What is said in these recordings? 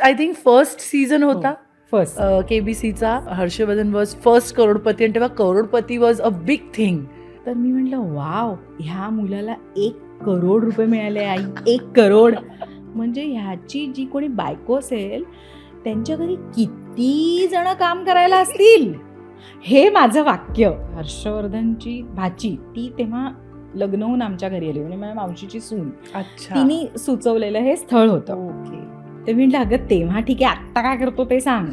I think first season होता first KBCचा. Harshvardhan was first crorepati आणि तेव्हा crorepati was a big thing. तर मी म्हटलं वाव, ह्या मुलाला 1 करोड रुपये मिळाले आई, 1 करोड. म्हणजे ह्याची जी कोणी बायको असेल त्यांच्या घरी किती जण काम करायला असतील, हे माझं वाक्य. हर्षवर्धनची भाची ती तेव्हा लग्न होऊन आमच्या घरी आली, म्हणजे माझ्या मावशीची सून. अच्छा. तिने सुचवलेलं हे स्थळ होतं. ओके. ते म्हटलं अगं तेव्हा ठीक आहे, आत्ता काय करतो ते सांग.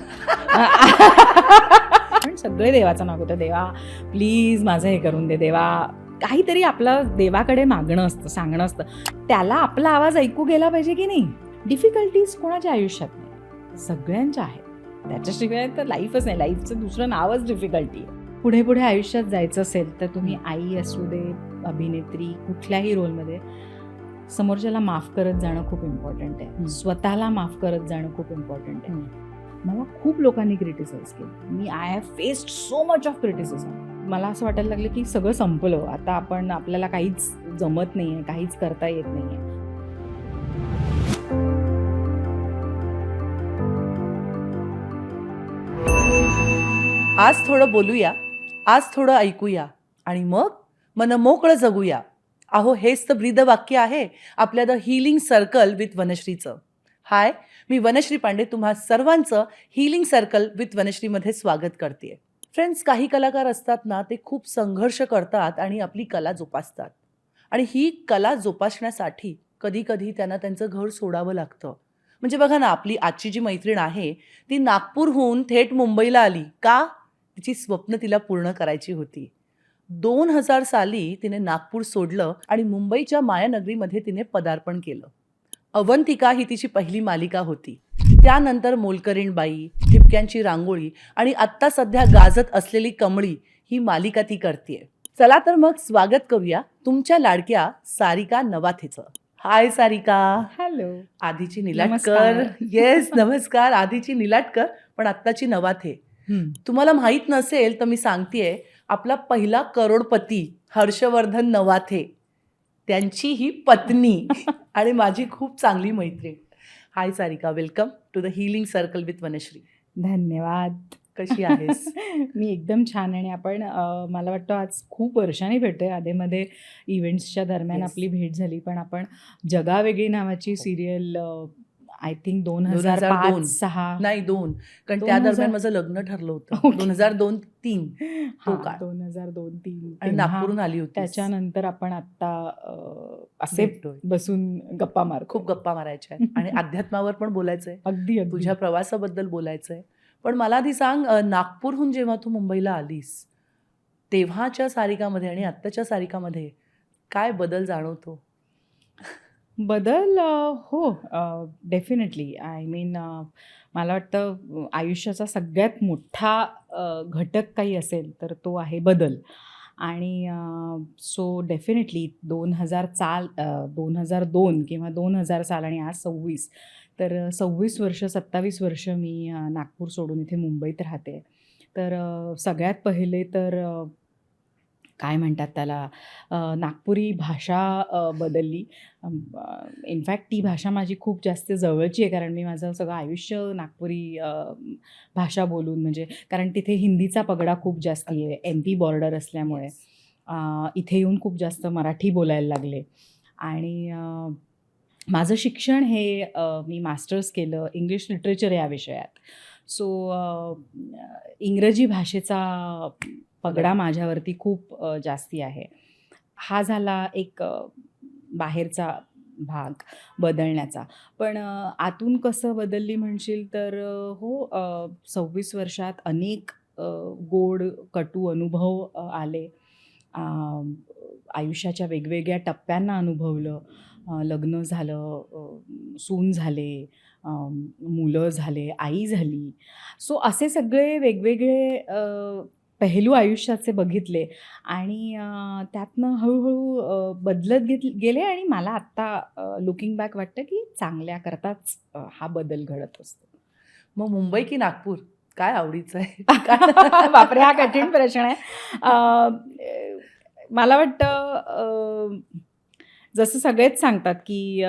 पण सगळे देवाचं नाव होतं, देवा प्लीज माझं हे करून दे, देवा. काहीतरी आपलं देवाकडे मागणं असतं, सांगणं असतं. त्याला आपला आवाज ऐकू गेला पाहिजे की नाही. डिफिकल्टीज कोणाच्या आयुष्यात नाही, सगळ्यांच्या आहेत. त्याच्याशिवाय तर लाईफच नाही. लाईफचं दुसरं नावच डिफिकल्टी आहे. पुढे पुढे आयुष्यात जायचं असेल तर तुम्ही आई असू दे, अभिनेत्री, कुठल्याही रोलमध्ये समोरच्याला माफ करत जाणं खूप इम्पॉर्टंट आहे. स्वतःला माफ करत जाणं खूप इम्पॉर्टंट आहे. मला खूप लोकांनी क्रिटिसाइज केलं. मी I have faced so much of criticism. मला असं वाटायला लागलं की सगळं संपलं, आता आपल्याला काहीच जमत नाही आहे, काहीच करता येत नाही आहे. आज थोडं बोलूया, आज थोडं ऐकूया आणि मग मन मोकळं जगूया. अहो हेच तर ब्रीद वाक्य आहे आपल्या द हिलिंग सर्कल विथ वनश्रीचं. हाय, मी वनश्री पांडे तुम्हा सर्वांचं हिलिंग सर्कल विथ वनश्रीमध्ये स्वागत करते. फ्रेंड्स, काही कलाकार असतात ना, ते खूप संघर्ष करतात आणि आपली कला जोपासतात. आणि ही कला जोपासण्यासाठी कधी कधी त्यांना त्यांचं घर सोडावं लागतं. म्हणजे बघा ना, आपली आजची जी मैत्रीण आहे ती नागपूरहून थेट मुंबईला आली का? तिची स्वप्न तिला पूर्ण करायची होती. 2000 साली तिने नागपूर सोडलं आणि मुंबईच्या मायानगरीमध्ये तिने पदार्पण केलं. अवंतिका ही तिची पहिली मालिका होती. त्यानंतर मोलकरीणबाई, ठिपक्यांची रांगोळी आणि आत्ता सध्या गाजत असलेली कमळी ही मालिका ती करतेय. चला तर मग स्वागत करूया तुमच्या लाडक्या सारिका नवाथेचं. हाय सारिका. हॅलो. आधीची निलाटकर. येस, नमस्कार. आधीची निलाटकर पण आत्ताची नवाथे. तुम्हाला माहित नसेल तर मी सांगतेय, आपला पहिला करोडपती हर्षवर्धन नवाथे, त्यांची ही पत्नी आणि माझी खूप चांगली मैत्रीण. Hi Sarika, welcome to the healing circle with Vanashree. धन्यवाद. कशी आहेस? मी एकदम छान. आणि आपण मला वाटतं आज खूप वर्षांनी भेटतोय. आधेमध्ये इव्हेंट्सच्या दरम्यान Yes. आपली भेट झाली, पण आपण जगावेगळी नावाची सिरियल आय थिंक 2005-06 नाही 2, कारण त्या 2000 दरम्यान माझं लग्न ठरलं होतं. Okay. 2002-03 तो काळ. 2002-03 आणि नागपूरहून आली होती. त्याच्यानंतर आपण आता असे भेटतोय. बसून गप्पा मार, खूप गप्पा मारायच्या आहेत आणि अध्यात्मावर पण बोलायचंय, अगदी तुझ्या प्रवासाबद्दल बोलायचंय. पण मला आधी सांग, नागपूरहून जेव्हा तू मुंबईला आलीस तेव्हाच्या सारिकामध्ये आणि आत्ताच्या सारिकामध्ये काय बदल जाणवतो? बदल हो, डेफिनेटली. आय मीन मला वाटतं आयुष्याचा सगळ्यात मोठा घटक काही असेल तर तो आहे बदल. आणि सो डेफिनेटली 2002 किंवा 2000 साल आणि आज 26, तर 26 वर्ष 27 वर्ष मी नागपूर सोडून इथे मुंबईत राहते. तर सगळ्यात पहिले तर काय म्हणतात त्याला, नागपुरी भाषा बदलली. इनफॅक्ट ती भाषा माझी खूप जास्त जवळची आहे, कारण मी माझं सगळं आयुष्य नागपुरी भाषा बोलून, म्हणजे कारण तिथे हिंदीचा पगडा खूप जास्त आहे, MP बॉर्डर असल्यामुळे. इथे येऊन खूप जास्त मराठी बोलायला लागले. आणि माझं शिक्षण हे मी मास्टर्स केलं इंग्लिश लिटरेचर या विषयात. सो इंग्रजी भाषेचा पगडा माझ्यावरती खूप जास्ती आहे. हा झाला एक बाहेरचा भाग बदलण्याचा. पण आतून कसं बदलली म्हणशील तर हो, 26 वर्षात अनेक गोड कटू अनुभव आले. आयुष्याच्या वेगवेगळ्या टप्प्यांना अनुभवलं. लग्न झालं, सून झाले, मुलं झाले, आई झाली. सो असे सगळे वेगवेगळे पहलू आयुष्याचे बघितले आणि त्यातनं हळूहळू बदलत गेले. आणि मला आत्ता लुकिंग बॅक वाटतं की चांगल्याकरताच हा बदल घडत असतो. मग मुंबई की नागपूर, काय आवडीचं आहे? बापरे, हा कठीण प्रश्न आहे. मला वाटतं जसं सगळेच सांगतात, की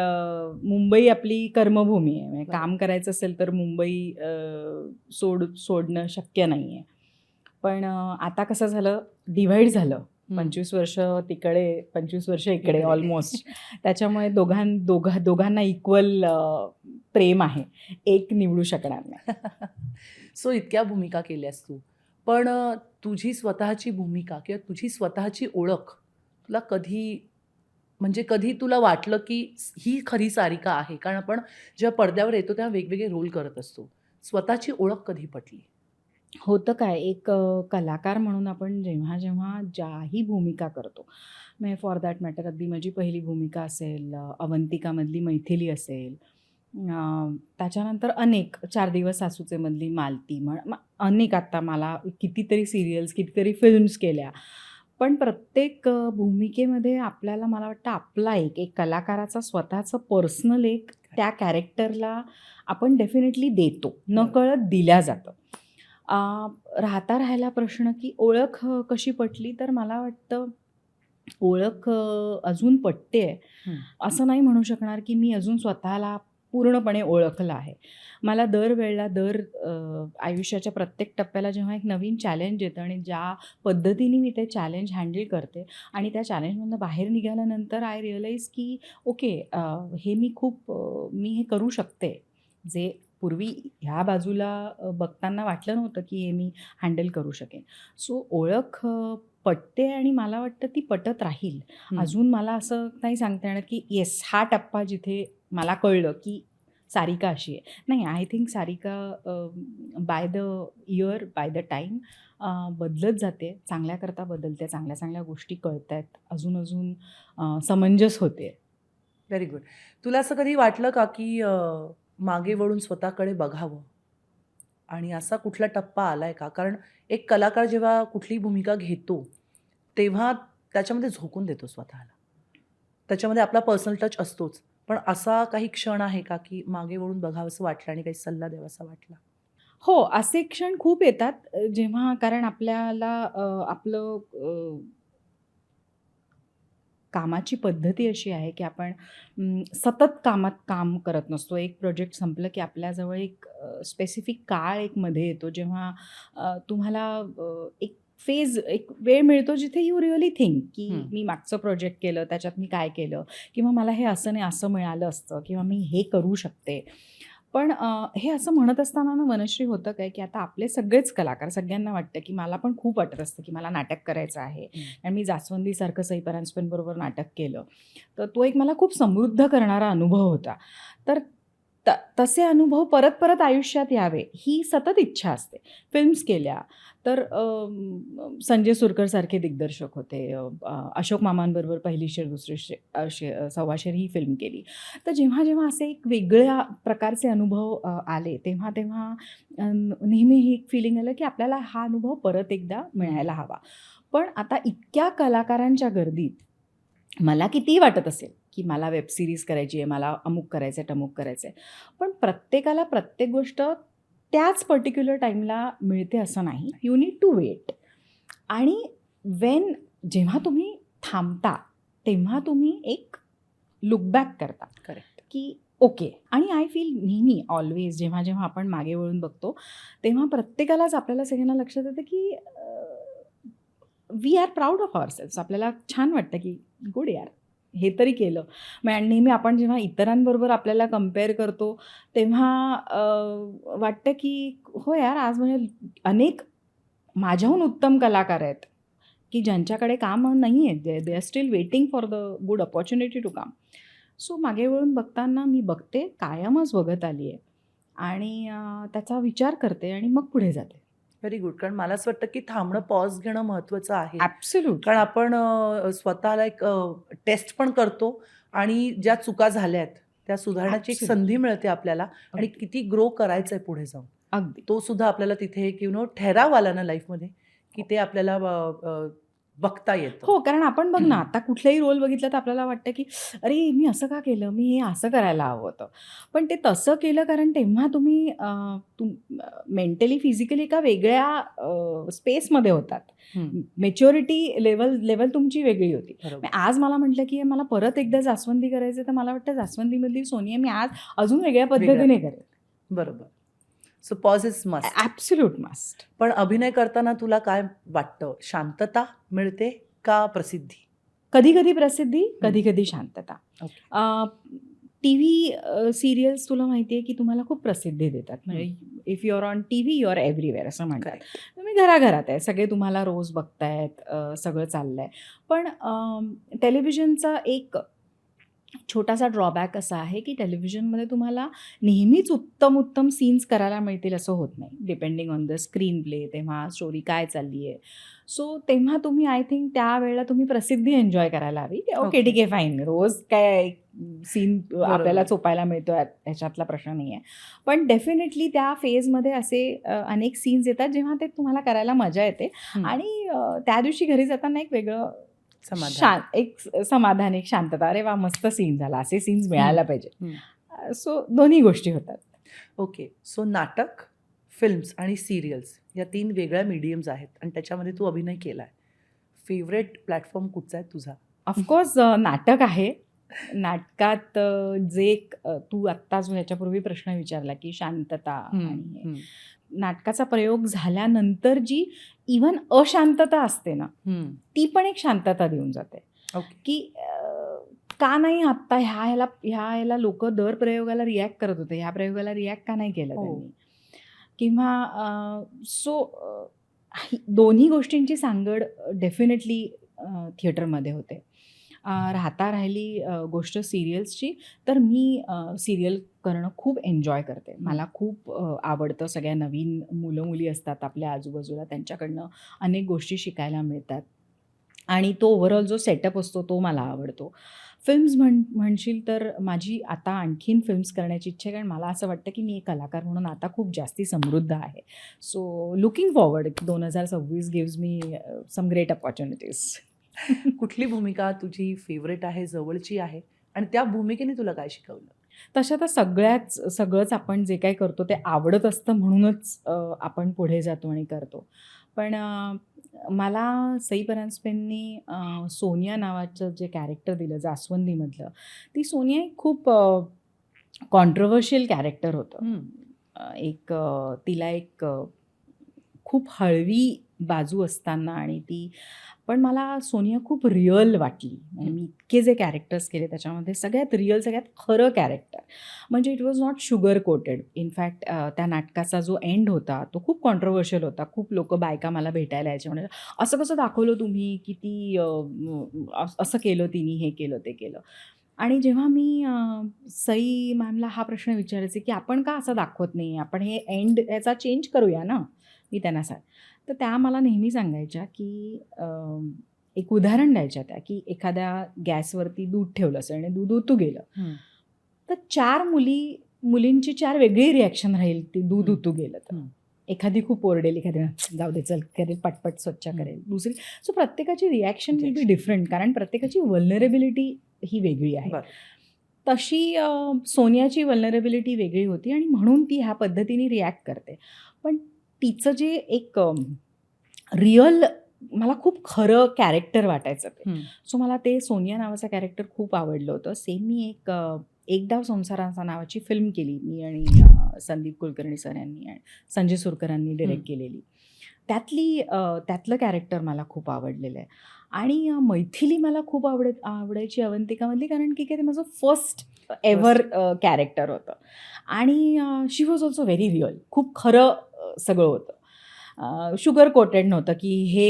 मुंबई आपली कर्मभूमी आहे. म्हणजे बरोबर. काम करायचं असेल तर मुंबई सोडणं शक्य नाही आहे. पण आता कसं झालं, डिव्हाईड झालं. हं. 25 वर्ष तिकडे, 25 वर्ष इकडे इकडे. ऑलमोस्ट. त्याच्यामुळे दोघांना इक्वल प्रेम आहे. एक निवडू शकणार नाही. सो इतक्या भूमिका केल्यास तू. पण तुझी स्वतःची भूमिका किंवा तुझी स्वतःची ओळख तुला कधी म्हणजे कधी तुला वाटलं की ही खरी सारिका आहे? कारण आपण जेव्हा पडद्यावर येतो तेव्हा वेगवेगळे रोल करत असतो. स्वतःची ओळख कधी पटली? होतं काय, एक कलाकार म्हणून आपण जेव्हा ज्याही भूमिका करतो, म्हणजे फॉर दॅट मॅटर अगदी माझी पहिली भूमिका असेल, अवंतिकामधली मैथिली असेल, त्याच्यानंतर अनेक 4 दिवस सासूचे मधली मालती अनेक आता मला कितीतरी सीरियल्स, कितीतरी फिल्म्स केल्या. पण प्रत्येक भूमिकेमध्ये आपल्याला मला वाटतं आपला एक कलाकाराचा स्वतःचं पर्सनल एक त्या कॅरेक्टरला आपण डेफिनेटली देतो. नकळत दिल्या जातं. राहिला प्रश्न की ओळख कशी पटली? तर मला वाटतं ओळख अजून पटतेय हं. असं नाही म्हणू शकणार की मी अजून स्वतःला पूर्णपणे ओळखलं आहे. मला दरवेळेला आयुष्याच्या प्रत्येक टप्प्याला जेव्हा एक नवीन चॅलेंज येतं आणि ज्या पद्धतीने मी ते चॅलेंज हँडल करते आणि त्या चॅलेंजमधनं बाहेर निघाल्यानंतर आय रिअलाईज की ओके, हे मी हे करू शकते. जे पूर्वी ह्या बाजूला बघताना वाटलं नव्हतं की हे मी हँडल करू शकेन. सो ओळख पटते आणि मला वाटतं ती पटत राहील. हं. अजून मला असं नाही सांगता येणार की येस, हा टप्पा जिथे मला कळलं की सारिका अशी आहे. नाही, I think Sarika by the year, by the time बदलत जाते. चांगल्याकरता बदलते. चांगल्या गोष्टी कळतायत. अजून समंजस होते. Very good. तुला असं कधी वाटलं का की मागे वळून स्वतःकडे बघावं? आणि असा कुठला टप्पा आलाय का? कारण एक कलाकार जेव्हा कुठलीही भूमिका घेतो, तेव्हा त्याच्यामध्ये झोकून देतो स्वतःला. त्याच्यामध्ये आपला पर्सनल टच असतोच. पण असा काही क्षण आहे का, की मागे वळून बघावसं वाटलं आणि काही सल्ला द्यावासा वाटला? हो, असे क्षण खूप येतात जेव्हा कारण आपल्याला आपलं कामाची पद्धती अशी आहे, की आपण सतत कामात काम करत नसतो. एक प्रोजेक्ट संपलं, की आपल्याजवळ एक स्पेसिफिक काळ एक मध्ये येतो, जेव्हा तुम्हाला एक वेळ मिळतो, जिथे यू रिअली थिंक, की हं. मी मागचं प्रोजेक्ट केलं, त्याच्यात मी काय केलं? किंवा मला हे असं नाही, असं मिळालं असतं किंवा मी हे करू शकते. पण हे असं म्हणत असताना ना वनश्री होतं काय, की आता आपले सगळेच कलाकार सगळ्यांना वाटतं, की मला पण खूप वाटत असतं, की मला नाटक करायचं आहे. हं. आणि मी जास्वंदीसारखं सई परांजपेंबरोबर नाटक केलं. तर तो एक मला खूप समृद्ध करणारा अनुभव होता. तर तसे अनुभव परत आयुष्यात यावे ही सतत इच्छा असते. फिल्म्स केल्या तर संजय सुरकरसारखे दिग्दर्शक होते. अशोक मामांबरोबर पहिली शेर, दुसरी सव्वा शेर ही फिल्म केली. तर जेव्हा असे एक वेगळ्या प्रकारचे अनुभव आले तेव्हा नेहमी ही एक फिलिंग आलं, की आपल्याला हा अनुभव परत एकदा मिळायला हवा. पण आता इतक्या कलाकारांच्या गर्दीत मला कितीही वाटत असेल, की मला वेब सीरीज करायची आहे, मला अमुक करायचं आहे, तमुक करायचं आहे. पण प्रत्येकाला प्रत्येक गोष्ट त्याच पर्टिक्युलर टाईमला मिळते असं नाही. You need to wait. आणि जेव्हा तुम्ही थांबता, तेव्हा तुम्ही एक लुक बॅक करता, करेक्ट. की ओके. आणि आय फील नेहमी ऑल्वेज जेव्हा आपण मागे वळून बघतो, तेव्हा प्रत्येकालाच आपल्याला सगळ्यांना लक्षात येतं, की वी आर प्राउड ऑफ अवरसेल्व्हज. आपल्याला छान वाटतं, की गुड यार, हे तरी केलं. आणि नेहमी आपण जेव्हा इतरांबरोबर आपल्याला कंपेअर करतो, तेव्हा वाटतं, की हो यार, आज म्हणजे अनेक माझ्याहून उत्तम कलाकार आहेत, की ज्यांच्याकडे काम नाही आहे. They are still waiting for the good opportunity to come. So मागे वळून बघताना मी बघते, कायमच बघत आली आहे आणि त्याचा विचार करते आणि मग पुढे जाते. Very good. कारण मला असं वाटतं, की थांबणं, पॉज घेणं महत्त्वाचं आहे. कारण ॲब्सोल्युटली. आपण आपण स्वतःला एक टेस्ट पण करतो आणि ज्या चुका झाल्यात, त्या सुधारण्याची एक संधी ॲब्सोल्युटली. मिळते आपल्याला आणि अगदी, किती ग्रो करायचंय पुढे जाऊन. अगदी. तो सुद्धा आपल्याला तिथे एक ठराव आला ना लाईफमध्ये, की ते आपल्याला बघता येतं. हो, कारण आपण बघ ना, आता कुठलाही रोल बघितला तर आपल्याला वाटतं, की "अरे, मी असं का केलं? मी हे असं करायला हवं होतं." पण ते तसं केलं कारण तेव्हा तुम्ही मेंटली, फिजिकली एका वेगळ्या स्पेसमध्ये होतात. हं, मॅच्युरिटी लेव्हल तुमची वेगळी होती. बरोबर. आज मला म्हटलं, की मला परत एकदा जास्वंदी करायचं तर मला वाटतं जास्वंदीमधली सोनिया मी आज अजून वेगळ्या वेगळ्या पद्धतीने करेन. बरोबर. So pause is must. Absolute must. पण अभिनय करताना तुला काय वाटतं? शांतता मिळते का प्रसिद्धी? कधी-कधी प्रसिद्धी, हं. कधी-कधी शांतता. ओके. टीव्ही सीरियल्स तुला माहिती आहे, की तुम्हाला खूप प्रसिद्धी देतात. म्हणजे if you are on TV, you are everywhere असं म्हणतात. करेक्ट. तुम्ही घराघरात आहे. सगळे तुम्हाला रोज बघतायत, सगळं चाललंय. पण टेलिव्हिजनचा एक छोटासा ड्रॉबॅक असा आहे, की टेलिव्हिजनमध्ये तुम्हाला नेहमीच उत्तम सीन्स करायला मिळतील असं होत नाही. Depending on the screen play, तेव्हा स्टोरी काय चालली आहे. सो तेव्हा तुम्ही आय थिंक त्यावेळेला तुम्ही प्रसिद्धी एन्जॉय करायला हवी. Okay, okay. ठीक आहे, फाईन. रोज काय सीन आपल्याला बरोबर. चोपायला मिळतोय ह्याच्यातला प्रश्न नाही आहे. पण डेफिनेटली त्या फेजमध्ये असे अनेक सीन्स येतात, जेव्हा ते तुम्हाला करायला मजा येते हं. आणि त्या दिवशी घरी जाताना एक वेगळं समाधान. एक समाधान, एक शांतता. अरे वाह! मस्त सीन झाला. असे सीन्स मिळायला पाहिजे. हं. सो दोन्ही गोष्टी होतात. ओके. सो नाटक, फिल्म्स आणि सीरियल्स या 3 वेगळ्या मीडियम्स आहेत आणि त्याच्यामध्ये तू अभिनय केलाय. फेव्हरेट प्लॅटफॉर्म कुठचा आहे तुझा? ऑफकोर्स नाटक आहे. नाटकात जे तू आत्ता जो ह्याच्यापूर्वी प्रश्न विचारला, की शांतता आणि हे. हं. नाटकाचा प्रयोग झाल्यानंतर जी इव्हन अशांतता असते ना, हं. ती पण एक शांतता देऊन जाते. ओके. की का नाही आत्ता ह्या लोकं दर प्रयोगाला रिॲक्ट करत होते. ह्या प्रयोगाला रिॲक्ट का नाही केलं हो. त्यांनी? किंवा दोन्ही गोष्टींची सांगड डेफिनेटली थिएटरमध्ये होते. राहता राहिली गोष्ट सीरियल्सची, तर मी सीरियल करणं खूप एन्जॉय करते. मला खूप आवडतं. सगळ्या नवीन मुलं-मुली असतात आपल्या आजूबाजूला, त्यांच्याकडनं अनेक गोष्टी शिकायला मिळतात आणि तो ओव्हरऑल जो सेटअप असतो तो मला आवडतो. फिल्म्स म्हणशील तर माझी आता आणखीन फिल्म्स करण्याची इच्छा आहे, कारण मला असं वाटतं की मी एक कलाकार म्हणून आता खूप जास्ती समृद्ध आहे. So looking forward 2026 gives me some great opportunities. कुठली भूमिका तुझी फेव्हरेट आहे, जवळची आहे आणि त्या भूमिकेने तुला काय शिकवलं? तशा तर सगळंच आपण जे काही करतो ते आवडत असतं म्हणूनच आपण पुढे जातो आणि करतो. पण मला सई परांजपेंनी सोनिया नावाचं जे कॅरेक्टर दिलं जास्वंदीमधलं, ती सोनिया एक खूप कॉन्ट्रोव्हर्शियल कॅरेक्टर होतं. हं. तिला एक खूप हळवी बाजू असताना आणि ती पण मला सोनिया खूप रिअल वाटली. म्हणजे मी इतके जे कॅरेक्टर्स केले त्याच्यामध्ये सगळ्यात रिअल, सगळ्यात खरं कॅरेक्टर. म्हणजे it was not sugar coated. In fact त्या नाटकाचा जो एंड होता तो खूप कॉन्ट्रोव्हर्शियल होता. खूप लोकं बायका मला भेटायला यायच्या म्हणजे, "असं कसं दाखवलं तुम्ही की ती असं केलं तिने, हे केलं, ते केलं." आणि जेव्हा मी सई मॅमला हा प्रश्न विचारायचे की आपण का असं दाखवत नाही? आपण हे एंड याचा चेंज करूया ना, मी त्यांना तर त्या मला नेहमी सांगायच्या, की एक उदाहरण द्यायच्या त्या, की एखाद्या गॅसवरती दूध ठेवलं असेल आणि दूध उतू गेलं. हं. तर 4 मुलींची 4 वेगळी रिॲक्शन राहील ते दूध उतू गेलं तर. हं. एखादी खूप ओरडेल, एखादी जाऊ दे चल करेल, पटपट स्वच्छ करेल. दुसरी सो प्रत्येकाची रिॲक्शन विल बी डिफरंट कारण प्रत्येकाची व्हल्नरेबिलिटी ही वेगळी आहे. बरं. तशी सोनियाची व्हल्नरेबिलिटी वेगळी होती आणि म्हणून ती ह्या पद्धतीने रिॲक्ट करते. पण तिचं जे एक रिअल मला खूप खरं कॅरेक्टर वाटायचं ते. हं. सो मला ते सोनिया नावाचं कॅरेक्टर खूप आवडलं होतं. सेम मी एक डाव संसाराचा नावाची फिल्म केली मी आणि संदीप कुलकर्णी सर यांनी आणि संजय सुरकरांनी डिरेक्ट केलेली. त्यातलं कॅरेक्टर मला खूप आवडलेलं आहे आणि मैथिली मला खूप आवडायची अवंतिकामधली कारण की काय ते माझं फर्स्ट एव्हर कॅरेक्टर होतं आणि शी वॉज ऑल्सो व्हेरी रिअल. खूप खरं सगळं होतं. शुगर कोटेड नव्हतं की हे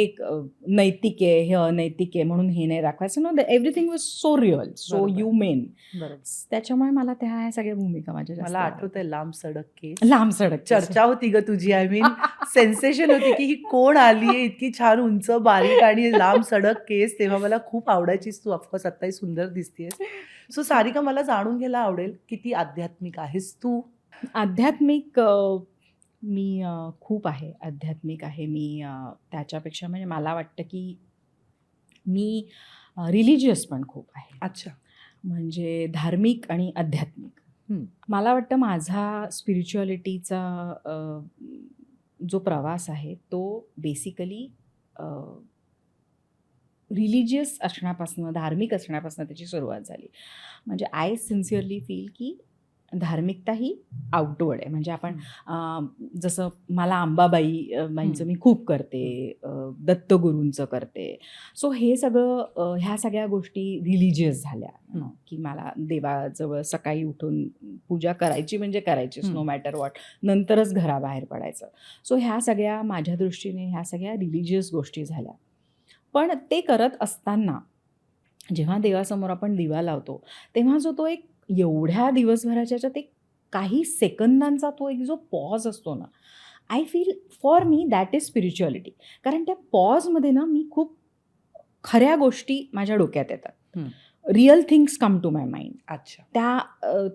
नैतिक आहे, हे अनैतिक आहे म्हणून हे नाही दाखवायचं. No, everything was so real, so बरोबर. ह्युमेन. बरोबर. त्याच्यामुळे मला ह्या सगळ्या भूमिका माझ्या जास्त मला आवडतात. आठवतंय लांब सडक केस. लांब सडक केस. चर्चा होती ग तुझी. आय मीन सेन्सेशन होती की ही कोण आलीये इतकी छान उंच, बारीक आणि लांब सडक केस. तेव्हा मला खूप आवडायचीस तू. ऑफकोर्स आत्ताही सुंदर दिसतेयस. सो सारिका मला जाणून घ्यायला आवडेल किती आध्यात्मिक आहेस तू? आध्यात्मिक मी खूप आहे. आध्यात्मिक आहे मी. त्याच्यापेक्षा म्हणजे मला वाटतं की मी रिलिजियस पण खूप आहे. अच्छा. म्हणजे धार्मिक आणि आध्यात्मिक. हं. मला वाटतं माझा स्पिरिच्युअलिटीचा जो प्रवास आहे तो बेसिकली रिलिजियस असण्यापासून, धार्मिक असण्यापासून त्याची सुरुवात झाली. म्हणजे आय सिन्सिअरली फील की धार्मिकता ही आउटवर्ड आहे. म्हणजे आपण जसं मला अंबाबाई बाईंचं मी खूप करते, दत्तगुरूंचं करते. सो हे सगळं ह्या सगळ्या गोष्टी रिलिजियस झाल्या, की मला देवाजवळ सकाळी उठून पूजा करायची म्हणजे करायचीच, नो मॅटर व्हॉट. नंतरच घराबाहेर पडायचं. सो ह्या सगळ्या माझ्या दृष्टीने ह्या सगळ्या रिलिजियस गोष्टी झाल्या. पण ते करत असताना जेव्हा देवासमोर आपण दिवा लावतो तेव्हा जो तो एक एवढ्या दिवसभराच्या ह्याच्यात एक काही सेकंदांचा तो एक जो पॉज असतो ना, I feel for me that is spirituality. कारण त्या पॉजमध्ये ना मी खूप खऱ्या गोष्टी माझ्या डोक्यात येतात. Real things come to my mind. अच्छा.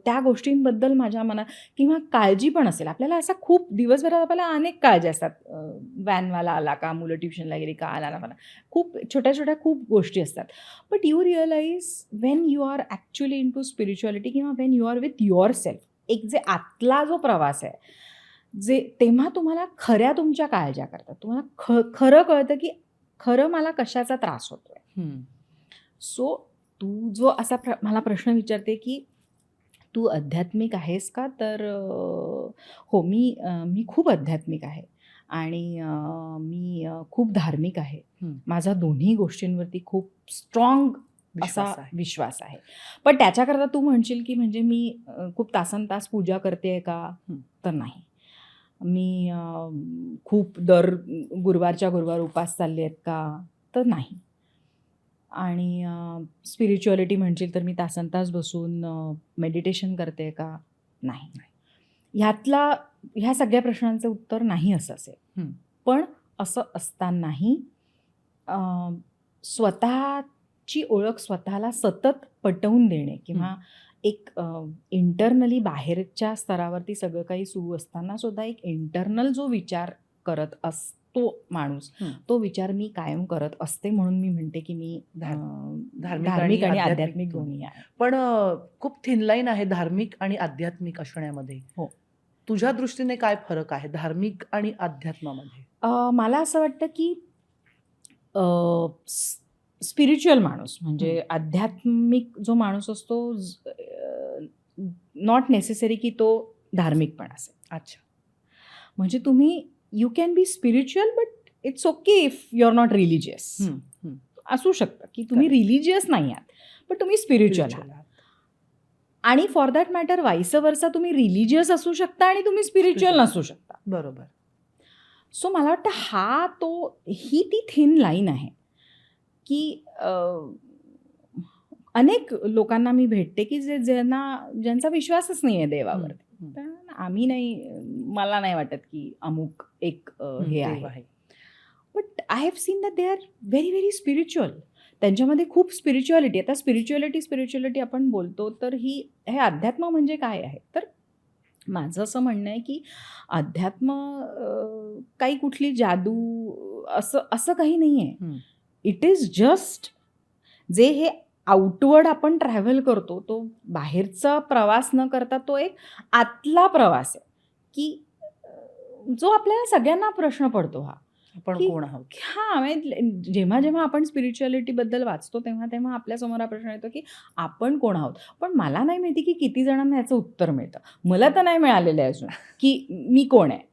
त्या गोष्टींबद्दल माझ्या मनात किंवा काळजी पण असेल. आपल्याला असा खूप दिवसभरात आपल्याला अनेक काळज्या असतात. व्हॅनवाला आला का, मुलं ट्युशनला गेली का, आला ना मला, खूप छोट्या छोट्या खूप गोष्टी असतात. But you realise when you are actually into spirituality किंवा when you are with yourself, एक जे आतला जो प्रवास आहे, जे तेव्हा तुम्हाला खऱ्या तुमच्या काळज्या करतात. तुम्हाला खरं कळतं की खरं मला कशाचा त्रास होतोय. सो तू जो असा मला प्रश्न विचारते की तू आध्यात्मिक आहेस का, तर हो, मी खूप आध्यात्मिक आहे आणि मी खूप धार्मिक आहे. माझा दोन्ही गोष्टींवरती खूप स्ट्रॉंग असा विश्वास आहे. पण त्याच्याकरता तू म्हणशील की म्हणजे मी खूप तासनतास पूजा करते का, तर नाही. मी खूप दर गुरुवारच्या गुरुवार उपास चालले आहेत का, तर नाही. आणि स्पिरिच्युअलिटी म्हणशील तर मी तासनतास बसून मेडिटेशन करते का, नाही. ह्या सगळ्या प्रश्नांचं उत्तर नाही असं असेल. पण असं असतानाही स्वतःची ओळख स्वतःला सतत पटवून देणे किंवा एक इंटरनली बाहेरच्या स्तरावरती सगळं काही सुरू असताना सुद्धा एक इंटरनल जो विचार करत असतो माणूस, तो विचार मी कायम करत असते. म्हणून मी म्हणते की मी धार्मिक आणि आध्यात्मिक दोन्ही आहे. पण खूप थिन लाईन आहे धार्मिक आणि आध्यात्मिक असण्यामध्ये. हो. तुझ्या दृष्टीने काय फरक आहे धार्मिक आणि अध्यात्मामध्ये? मला असं वाटतं की स्पिरिच्युअल माणूस म्हणजे आध्यात्मिक जो माणूस असतो, नॉट नेसेसरी की तो धार्मिक पण असेल. अच्छा. म्हणजे तुम्ही you can be spiritual but it's okay if you are not religious. असू शकतं की तुम्ही रिलिजियस नाही आहात पण तुम्ही स्पिरिच्युअल आहात. आणि फॉर दॅट मॅटर वाईस वर्सा तुम्ही रिलिजियस असू शकता आणि तुम्ही स्पिरिच्युअल नसू शकता. बरोबर. सो मला वाटतं ही ती थिन लाईन आहे की अनेक लोकांना मी भेटते की ज्यांचा विश्वासच नाही आहे देवावर. आम्ही नाही, मला नाही वाटत की अमुक एक हे आहे. But I have seen that they are very very spiritual. त्यांच्यामध्ये खूप स्पिरिच्युअलिटी. आता स्पिरिच्युअलिटी आपण बोलतो तर हे अध्यात्म म्हणजे काय आहे, तर माझं असं म्हणणं आहे की अध्यात्म काही कुठली जादू असं काही नाही आहे. इट इज जस्ट जे हे आउटवर्ड आपण ट्रॅव्हल करतो, तो बाहेरचा प्रवास न करता तो एक आतला प्रवास आहे की जो आपल्याला सगळ्यांना प्रश्न पडतो आपण कोण आहोत. म्हणजे जेव्हा आपण स्पिरिच्युअलिटीबद्दल वाचतो तेव्हा आपल्यासमोर हा प्रश्न येतो की आपण कोण आहोत. पण मला नाही माहिती की किती जणांना याचं उत्तर मिळतं. मला तर नाही मिळालेलं आहे अजून की मी कोण आहे.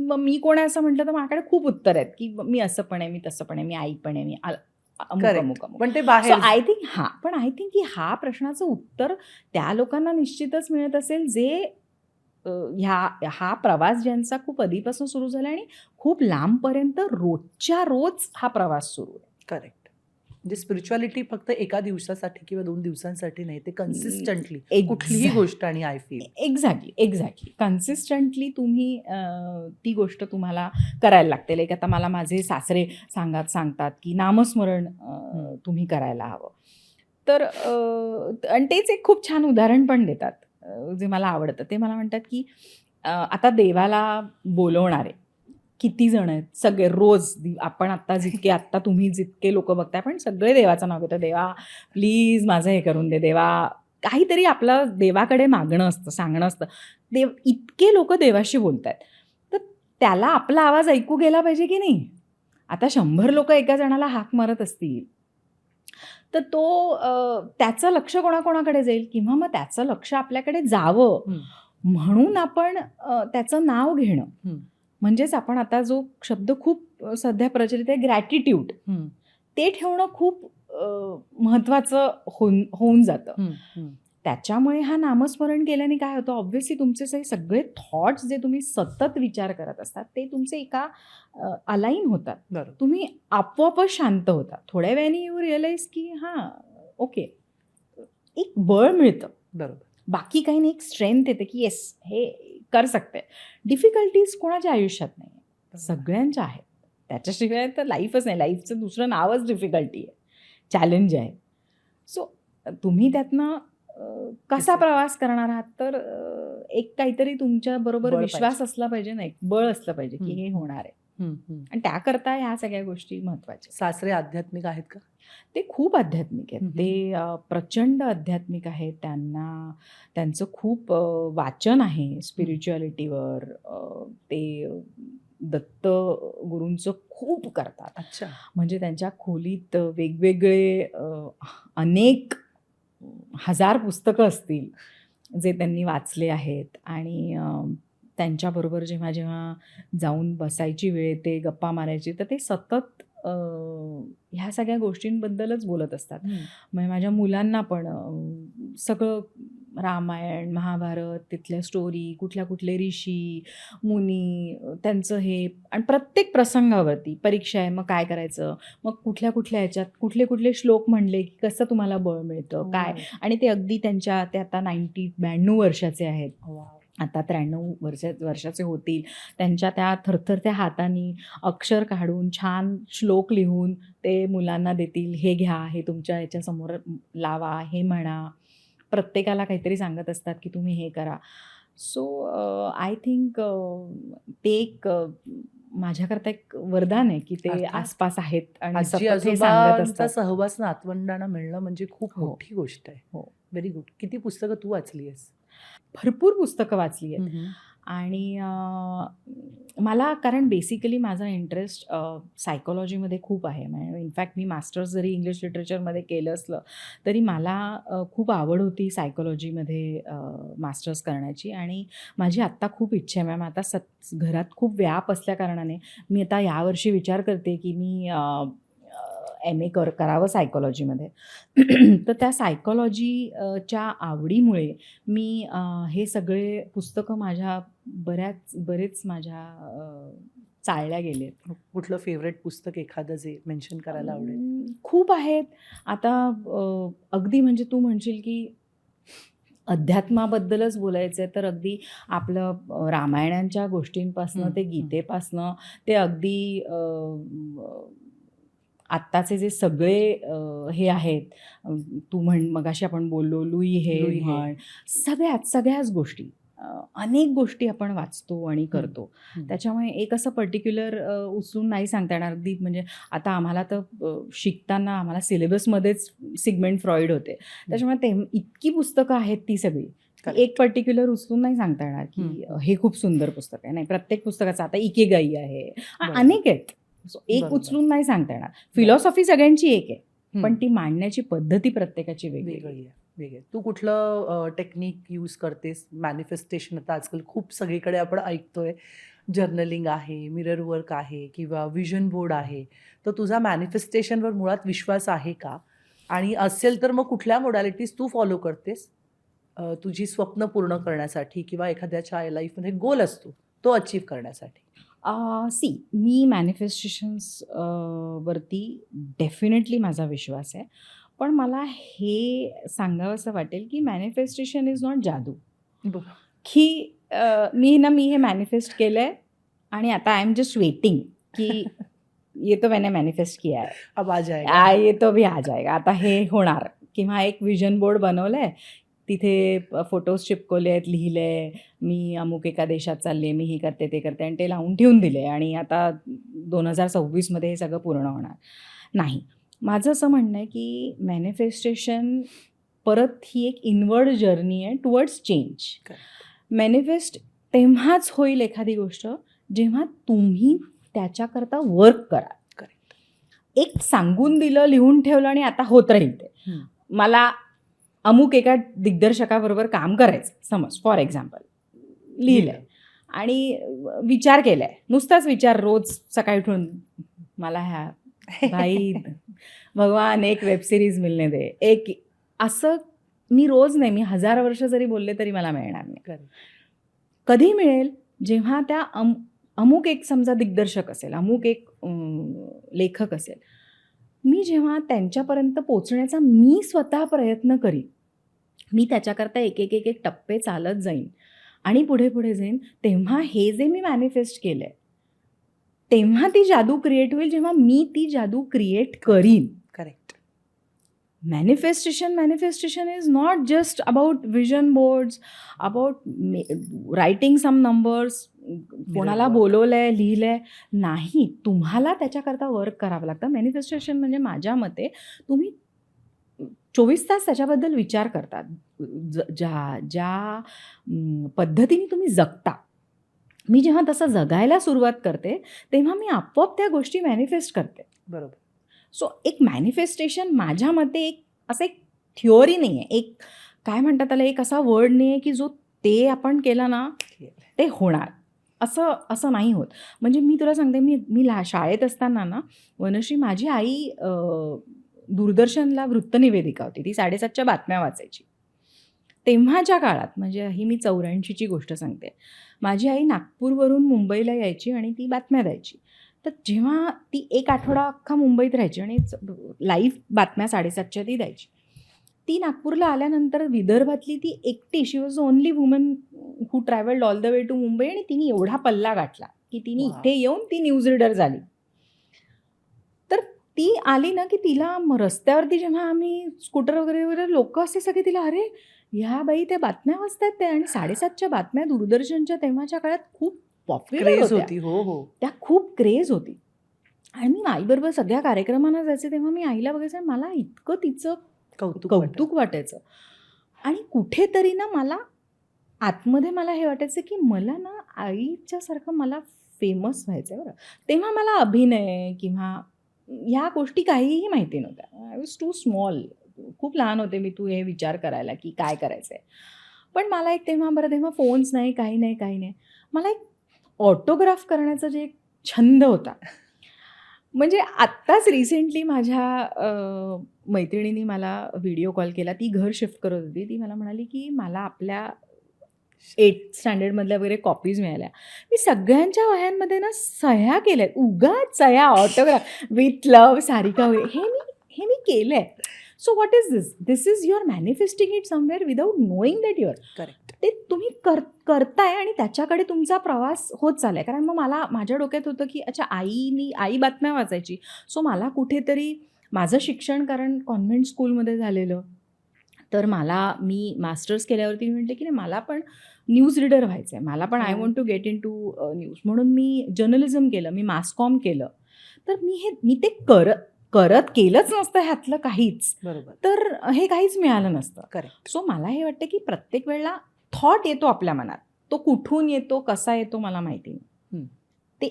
मग मी कोण आहे असं म्हटलं तर माझ्याकडे खूप उत्तर आहेत की मी असं पण आहे, मी तसं पण आहे, मी आई पण आहे, मी अमुक. पण ते बाहेर. आय थिंक की हा प्रश्नाचं उत्तर त्या लोकांना निश्चितच मिळत असेल जे हा प्रवास ज्यांचा खूप आधीपासून सुरू झाला आणि खूप लांबपर्यंत रोजच्या रोज हा प्रवास सुरू आहे. करेक्ट. म्हणजे स्पिरिच्युअलिटी फक्त एका दिवसासाठी किंवा 2 दिवसांसाठी नाही, ते कन्सिस्टंटली कुठलीही गोष्ट. आणि आय फील एक्झॅक्टली कन्सिस्टंटली तुम्ही ती गोष्ट तुम्हाला करायला लागते. लाईक आता मला माझे सासरे सांगतात की नामस्मरण तुम्ही करायला हवं. तर आणि तेच एक खूप छान उदाहरण पण देतात जे मला आवडतं. ते मला म्हणतात की आता देवाला बोलवणारे किती जण आहेत सगळे रोज आपण आत्ता तुम्ही जितके लोक बघताय पण सगळे देवाचं नाव घेतो, देवा प्लीज माझं हे करून दे, देवा काहीतरी आपलं देवाकडे मागणं असतं, सांगणं असतं. देव इतके लोक देवाशी बोलत आहेत, तर त्याला आपला आवाज ऐकू गेला पाहिजे की नाही. आता 100 लोक एका जणाला हाक मारत असतील तर त्याचं लक्ष कोणाकोणाकडे जाईल, किंवा मग त्याचं लक्ष आपल्याकडे जावं म्हणून आपण त्याचं नाव घेणं. म्हणजेच आपण आता जो शब्द खूप सध्या प्रचलित आहे ग्रॅटिट्यूड, ते ठेवणं खूप महत्वाचं होऊन जातं. त्याच्यामुळे हा नामस्मरण केल्याने काय होतं, ऑब्व्हियसली तुमचे सगळे थॉट्स जे तुम्ही सतत विचार करत असतात ते तुमचे एका अलाईन होतात, तुम्ही आपोआपच शांत होता. थोड्या वेळाने यू रिअलाइज की हां ओके, एक बळ मिळतं. बरोबर, बाकी काही नाही, एक स्ट्रेंथ येते की येस हे कर सकते. डिफिकल्टीज कोणाच्या आयुष्यात नाही, सगळ्यांच्या आहेत. त्याच्याशिवाय तर लाईफच नाही, लाईफचं दुसरं नावच डिफिकल्टी आहे, चॅलेंज आहे. सो तुम्ही त्यातनं कसा प्रवास करणार आहात, तर एक काहीतरी तुमच्या बरोबर विश्वास असला पाहिजे ना, एक बळ असलं पाहिजे की हे होणार आहे. आणि त्याकरता ह्या सगळ्या गोष्टी महत्वाच्या. सासरे आध्यात्मिक आहेत का? ते खूप आध्यात्मिक आहेत, ते प्रचंड आध्यात्मिक आहेत. त्यांचं खूप वाचन आहे स्पिरिच्युअलिटीवर. ते दत्त गुरूंचं खूप करतात. अच्छा. म्हणजे त्यांच्या खोलीत वेगवेगळे अनेक 1000 पुस्तकं असतील जे त्यांनी वाचले आहेत. आणि त्यांच्याबरोबर जेव्हा जेव्हा जाऊन बसायची वेळ, ते गप्पा मारायची, तर ते सतत ह्या सगळ्या गोष्टींबद्दलच बोलत असतात. म्हणजे माझ्या मुलांना पण सगळं रामायण, महाभारत, तिथल्या स्टोरी, कुठले ऋषी मुनी, त्यांचं हे, आणि प्रत्येक प्रसंगावरती परीक्षा आहे मग काय करायचं, मग कुठल्या ह्याच्यात कुठले श्लोक म्हणले की कसं तुम्हाला बळ मिळतं काय. आणि ते अगदी ते आता 92 वर्षाचे आहेत, आता 93 वर्षाचे होतील. त्यांच्या त्या थरथरत्या हातांनी अक्षर काढून छान श्लोक लिहून ते मुलांना देतील, हे घ्या, हे तुमच्या याच्यासमोर लावा, हे म्हणा. प्रत्येकाला काहीतरी सांगत असतात की तुम्ही हे करा. सो आय थिंक ते एक माझ्याकरता एक वरदान आहे की ते आसपास आहेत आणि सतत हे सांगत असतात. सहवास नातवंडांना मिळणं म्हणजे खूप मोठी गोष्ट आहे. हो, व्हेरी गुड. किती पुस्तकं तू वाचली आहेस? भरपूर पुस्तकं वाचली आहेत. आणि मला, कारण बेसिकली माझा इंटरेस्ट सायकोलॉजीमध्ये खूप आहे. म्हणजे इनफॅक्ट मी मास्टर्स जरी इंग्लिश लिटरेचरमध्ये केलं असलं तरी मला खूप आवड होती सायकोलॉजीमध्ये मास्टर्स करण्याची. आणि माझी आत्ता खूप इच्छा आहे. मॅम आता घरात खूप व्याप असल्याकारणाने मी आता यावर्षी विचार करते की मी MA करावं सायकोलॉजीमध्ये. तर त्या सायकोलॉजीच्या आवडीमुळे मी हे सगळे पुस्तकं बरेच माझ्या चालल्या गेलेत. कुठलं फेवरेट पुस्तक एखादं जे मेन्शन करायला आवडेल? खूप आहेत. आता अगदी म्हणजे तू म्हणशील की अध्यात्माबद्दलच बोलायचं आहे तर अगदी आपलं रामायणाच्या गोष्टींपासनं ते गीतेपासनं ते अगदी आत्ताचे जे सगळे हे आहेत, तू मगाशी आपण बोललो लुई हे म्हण, सगळ्याच गोष्टी, अनेक गोष्टी आपण वाचतो आणि करतो. त्याच्यामुळे एक असं पर्टिक्युलर उचलून नाही सांगता येणार. अगदी म्हणजे आता आम्हाला तर शिकताना आम्हाला सिलेबसमध्येच सिगमेंट फ्रॉइड होते, त्याच्यामुळे ते इतकी पुस्तकं आहेत ती सगळी, एक पर्टिक्युलर उचलून नाही सांगता येणार की हे खूप सुंदर पुस्तक आहे. नाही, प्रत्येक पुस्तकाचं आता इकेगाई आहे, अनेक आहेत. एक उचलून नाही सांगता येणार. फिलॉसॉफी सगळ्यांची एक आहे, पण ती मांडण्याची पद्धती प्रत्येकाची वेगळी आहे. तू कुठलं टेक्निक यूज करतेस? मॅनिफेस्टेशन आता आजकाल खूप सगळीकडे आपण ऐकतोय, जर्नलिंग आहे, मिरर वर्क आहे किंवा विजन बोर्ड आहे. तर तुझा मॅनिफेस्टेशनवर मुळात विश्वास आहे का? आणि असेल तर मग कुठल्या मोडॅलिटीज तू फॉलो करतेस तुझी स्वप्न पूर्ण करण्यासाठी किंवा एखाद्याच्या लाईफमध्ये गोल असतो तो अचीव करण्यासाठी? मी मॅनिफेस्टेशन्स वरती डेफिनेटली माझा विश्वास आहे. पण मला हे सांगावंसं वाटेल की मॅनिफेस्टेशन इज नॉट जादू. की मी हे मॅनिफेस्ट केलं आहे आणि आता आय एम जस्ट वेटिंग की ये तो मैंने मॅनिफेस्ट किया है, अब आ जाएगा, ये तो भी आ जाएगा, आता हे होणार. किंवा एक विजन बोर्ड बनवलं आहे तिथे फोटोज चिपकवले आहेत, लिहिले आहे, मी अमुक एका देशात चालले, मी ही करते, ते करते, आणि ते लावून ठेवून दिले आणि आता 2026मध्ये हे सगळं पूर्ण होणार. नाही. माझं असं म्हणणं आहे की मॅनिफेस्टेशन परत ही एक इनवर्ड जर्नी आहे टुवर्ड्स चेंज. मॅनिफेस्ट तेव्हाच होईल एखादी गोष्ट जेव्हा तुम्ही त्याच्याकरता वर्क करा. एक सांगून दिलं, लिहून ठेवलं आणि आता होत राहील ते. मला अमुक एका दिग्दर्शकाबरोबर काम करायचं समज, फॉर एक्झाम्पल, लिहिलंय आणि विचार केलाय, नुसताच विचार रोज सकाळी उठून मला ह्या भाई भगवान एक वेब सिरीज मिळणे दे, एक असं मी रोज नाही, मी 1000 वर्ष जरी बोलले तरी मला मिळणार नाही. कधी मिळेल जेव्हा त्या अमुक एक समजा दिग्दर्शक असेल, अमुक एक लेखक असेल, मी जेव्हा त्यांच्यापर्यंत पोचण्याचा मी स्वतः प्रयत्न करीन, मी त्याच्याकरता एक एक एक एक टप्पे चालत जाईन आणि पुढे पुढे जाईन, तेव्हा हे जे मी मॅनिफेस्ट केलं आहे तेव्हा ती जादू क्रिएट होईल, जेव्हा मी ती जादू क्रिएट करीन. Correct. Manifestation is not just about vision boards, about writing some numbers, कोणाला बोलवलंय, लिहिलंय. नाही, तुम्हाला त्याच्याकरता वर्क करावं लागतं. मॅनिफेस्टेशन म्हणजे माझ्या मते तुम्ही 24 तास त्याच्याबद्दल विचार करता. ज्या पद्धतीने तुम्ही जगता, मी जेव्हा तसं जगायला सुरुवात करते तेव्हा मी आपोआप त्या गोष्टी मॅनिफेस्ट करते. बरोबर. सो एक मॅनिफेस्टेशन माझ्या मते एक असं एक थिओरी नाही आहे, एक काय म्हणतात त्याला, एक असा वर्ड नाही आहे की जो ते आपण केला ना ते होणार, असं नाही होत. म्हणजे मी तुला सांगते, मी शाळेत असताना ना, वनश्री, माझी आई दूरदर्शनला वृत्तनिवेदिका होती, ती 7:30च्या बातम्या वाचायची. तेव्हाच्या काळात, म्हणजे ही मी 84ची गोष्ट सांगते, माझी आई नागपूरवरून मुंबईला यायची आणि ती बातम्या द्यायची. तर जेव्हा ती एक आठवडा अख्खा मुंबईत राहायची आणि लाईव्ह बातम्या 7:30च्या ती द्यायची, ती नागपूरला आल्यानंतर विदर्भातली ती एकटी, she was the only woman who travelled all the way to Mumbai, आणि तिने एवढा पल्ला गाठला की तिने इथे येऊन ती न्यूज रीडर झाली. तर ती आली ना की तिला रस्त्यावरती जेव्हा आम्ही स्कूटर वगैरे लोक असे सगळे तिला, अरे ह्या बाई त्या बातम्या वाचतात त्या, आणि 7:30च्या बातम्या दूरदर्शनच्या तेव्हाच्या काळात खूप पॉप्युलर होती. हो, त्या खूप क्रेज होती. आणि मी आईबरोबर सगळ्या कार्यक्रमांना जायचे तेव्हा मी आईला बघायचं, मला इतकं तिचं कौतुक वाटायचं. आणि कुठेतरी ना मला आतमध्ये मला हे वाटायचं की मला ना आईच्यासारखं मला फेमस व्हायचं आहे बरं. तेव्हा मला अभिनय किंवा ह्या गोष्टी काहीही माहिती नव्हत्या. आय वॉज टू स्मॉल, खूप लहान होते मी तू हे विचार करायला की काय करायचं आहे. पण मला एक तेव्हा फोन्स नाही, काही नाही, मला एक ऑटोग्राफ करण्याचा जे एक छंद होता. म्हणजे आत्ताच रिसेंटली माझ्या मैत्रिणीने मला व्हिडिओ कॉल केला, ती घर शिफ्ट करत होती. ती मला म्हणाली की मला आपल्या 8th स्टँडर्डमधल्या वगैरे कॉपीज मिळाल्या. मी सगळ्यांच्या वह्यांमध्ये ना सह्या केल्या, उगाच सह्या, ऑटोग्राफ विथ लव्ह सारिका वगैरे, हे मी केलं आहे. So what is this? This is you are manifesting it somewhere without knowing that you are. Correct. ते तुम्ही करताय आणि त्याच्याकडे तुमचा प्रवास होत चाललाय. कारण मग माझ्या डोक्यात होतं की अच्छा, आई बातम्या वाचायची, सो मला कुठेतरी माझं शिक्षण, कारण कॉन्व्हेंट स्कूलमध्ये झालेलं, तर मी मास्टर्स केल्यावरती मी म्हटलं की नाही, मला पण न्यूज रीडर व्हायचं आहे, मला पण I want to get in to news. म्हणून मी जर्नलिझम केलं, मी मास कॉम केलं. तर मी ते केलंच नसतं ह्यातलं काहीच, बरोबर, तर हे काहीच मिळालं नसतं. करेक्ट. सो मला हे वाटतं की प्रत्येक वेळेला थॉट येतो आपल्या मनात, तो कुठून येतो, कसा येतो मला माहिती नाही. ते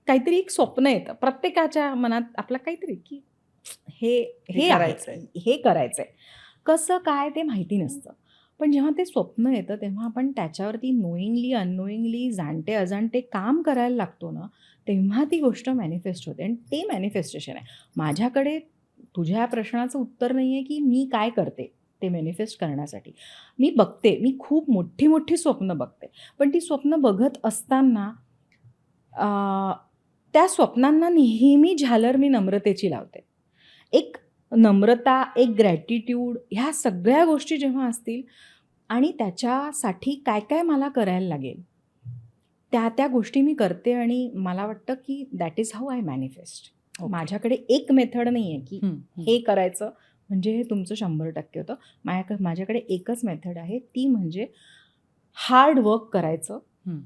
काहीतरी एक स्वप्न येतं प्रत्येकाच्या मनात, आपलं काहीतरी की हे करायचंय, कसं काय ते माहिती नसतं. पण जेव्हा ते स्वप्न येतं तेव्हा आपण त्याच्यावरती नोईंगली अननोईंगली, जाणते अजाणते काम करायला लागतो ना, तेव्हा ती गोष्ट मॅनिफेस्ट होते. आणि ते मॅनिफेस्टेशन आहे. माझ्याकडे तुझ्या या प्रश्नाचं उत्तर नाही आहे की मी काय करते ते मॅनिफेस्ट करण्यासाठी. मी बघते, मी खूप मोठी मोठी स्वप्न बघते, पण ती स्वप्न बघत असताना त्या स्वप्नांना नेहमी झालर मी नम्रतेची लावते. एक नम्रता, एक ग्रॅटिट्यूड, ह्या सगळ्या गोष्टी जेव्हा असतील आणि त्याच्यासाठी काय काय मला करायला लागेल, त्या गोष्टी मी करते. आणि मला वाटतं की that is how I manifest. माझ्याकडे एक मेथड नाही आहे की हे करायचं म्हणजे हे तुमचं 100% होतं. माझ्याकडे एकच मेथड आहे, ती म्हणजे हार्ड वर्क करायचं. हं.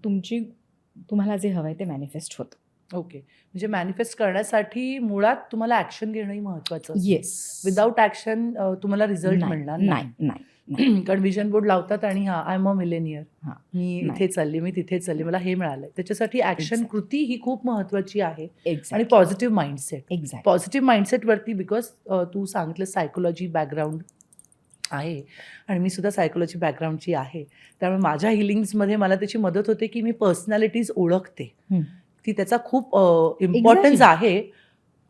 तुम्हाला जे हवं आहे ते मॅनिफेस्ट होतं. ओके. म्हणजे मॅनिफेस्ट करण्यासाठी मुळात तुम्हाला ॲक्शन घेणंही महत्त्वाचं असतं. येस. विदाऊट ॲक्शन तुम्हाला रिझल्ट नाही, मिळणार नाही, नाही. नाही, नाही. कारण विजन बोर्ड लावतात आणि हां, आय एम अ मिलेनियर. हां, मी नाही. इथे चालली, मी तिथे चालली, मला हे मिळालंय. त्याच्यासाठी ॲक्शन एक्झॅक्ट. कृती ही खूप महत्त्वाची आहे आणि exactly. Positive mindset. Exact. Positive माइंडसेटवरती बिकॉज तू सांगितलं सायकोलॉजी बॅकग्राऊंड आहे आणि मी सुद्धा सायकोलॉजी बॅकग्राऊंडची आहे. त्यामुळे माझ्या हिलिंग्समध्ये मला त्याची मदत होते, की मी पर्सनॅलिटीज ओळखते. हं. की त्याचा खूप इम्पॉर्टन्स एक्झॅक्टली. आहे.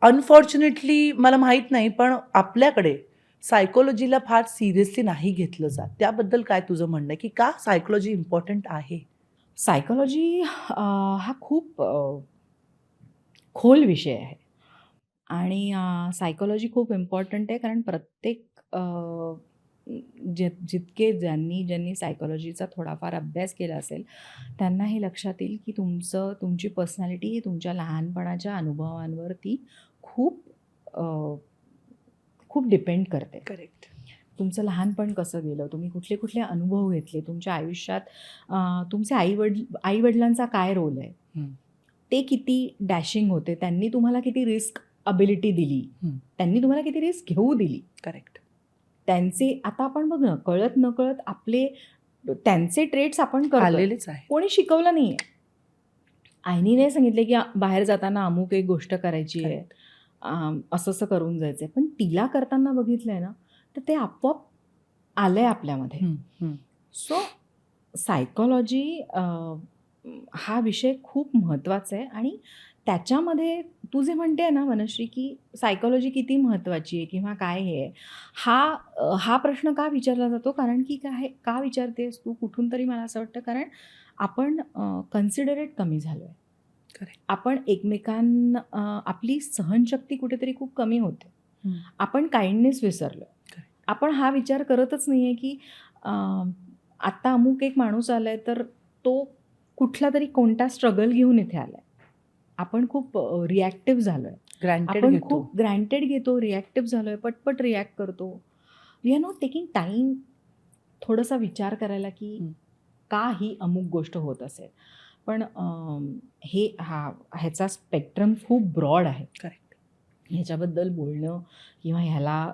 अनफॉर्च्युनेटली मला माहीत नाही, पण आपल्याकडे सायकोलॉजीला फार सिरियसली नाही घेतलं जात. त्याबद्दल काय तुझं म्हणणं आहे, की का सायकोलॉजी इम्पॉर्टंट आहे? सायकॉलॉजी हा खूप खोल विषय आहे आणि सायकॉलॉजी खूप इम्पॉर्टंट आहे कारण प्रत्येक ज्यांनी सायकॉलॉजीचा थोडाफार अभ्यास केला असेल त्यांना हे लक्षात येईल की तुमची पर्सनॅलिटी ही तुमच्या लहानपणाच्या अनुभवांवरती खूप खूप डिपेंड करते. करेक्ट. तुमचं लहानपण कसं गेलं, तुम्ही कुठले कुठले अनुभव घेतले तुमच्या आयुष्यात, तुमचे आईवडिलांचा काय रोल आहे, ते किती डॅशिंग होते, त्यांनी तुम्हाला किती रिस्क अबिलिटी दिली, त्यांनी तुम्हाला किती रिस्क घेऊ दिली. करेक्ट. त्यांचे आता आपण बघ ना, कळत नकळत त्यांचे ट्रेट्स आपण करतो, आलेलेच आहे. कोणी शिकवलं नाही आहे. आईने नाही सांगितले की बाहेर जाताना अमुक एक गोष्ट करायची आहे, असं असं करून जायचं आहे, पण तिला करताना बघितलं आहे ना, तर ते आपोआप आलं आहे आपल्यामध्ये. सो सायकॉलॉजी हा विषय खूप महत्त्वाचा आहे आणि त्याच्यामध्ये तू जे म्हणते ना वनश्री, की सायकॉलॉजी किती महत्त्वाची आहे किंवा काय हे आहे, हा प्रश्न का विचारला जातो, कारण की का विचारतेस तू, कुठून तरी मला असं वाटतं कारण आपण कन्सिडरेट कमी झालो आहे. आपण आपली सहनशक्ती कुठेतरी खूप कमी होते. आपण काइंडनेस विसरलो. आपण हा विचार करतच नाही आहे की आत्ता अमुक एक माणूस आला आहे तर तो कुठला तरी कोणता स्ट्रगल घेऊन इथे आला आहे. आपण खूप रिॲक्टिव्ह झालो आहे. आपण खूप ग्रँटेड घेतो, रिॲक्टिव्ह झालो आहे, पटपट रिॲक्ट करतो. We are not taking time थोडासा विचार करायला की का ही अमुक गोष्ट होत असेल. पण ह्याचा स्पेक्ट्रम खूप ब्रॉड आहे. करेक्ट. ह्याच्याबद्दल बोलणं किंवा ह्याला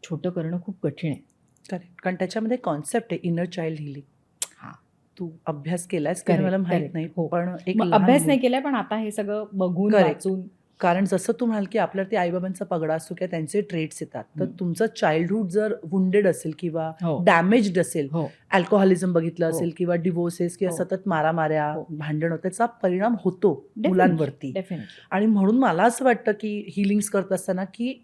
छोटं करणं खूप कठीण आहे. करेक्ट. कारण त्याच्यामध्ये कॉन्सेप्ट आहे इनर चाइल्ड हिलिंग. हां, तू अभ्यास केलायस की मला माहित नाही, पण एक अभ्यास नाही केलाय, पण आता हे सगळं बघून वाचून. कारण जसं तू म्हणाल की आपल्यावरती आईबाबांचा पगडा असतो किंवा त्यांचे ट्रेट्स येतात, तर तुमचं चाइल्डहुड जर वुंडेड असेल किंवा डॅमेज्ड असेल, अल्कोहोलिझम बघितलं असेल किंवा डिवोर्सेस किंवा सतत मारामाऱ्या, भांडण, त्याचा परिणाम होतो मुलांवरती. आणि म्हणून मला असं वाटतं की हिलिंग्स करत असताना की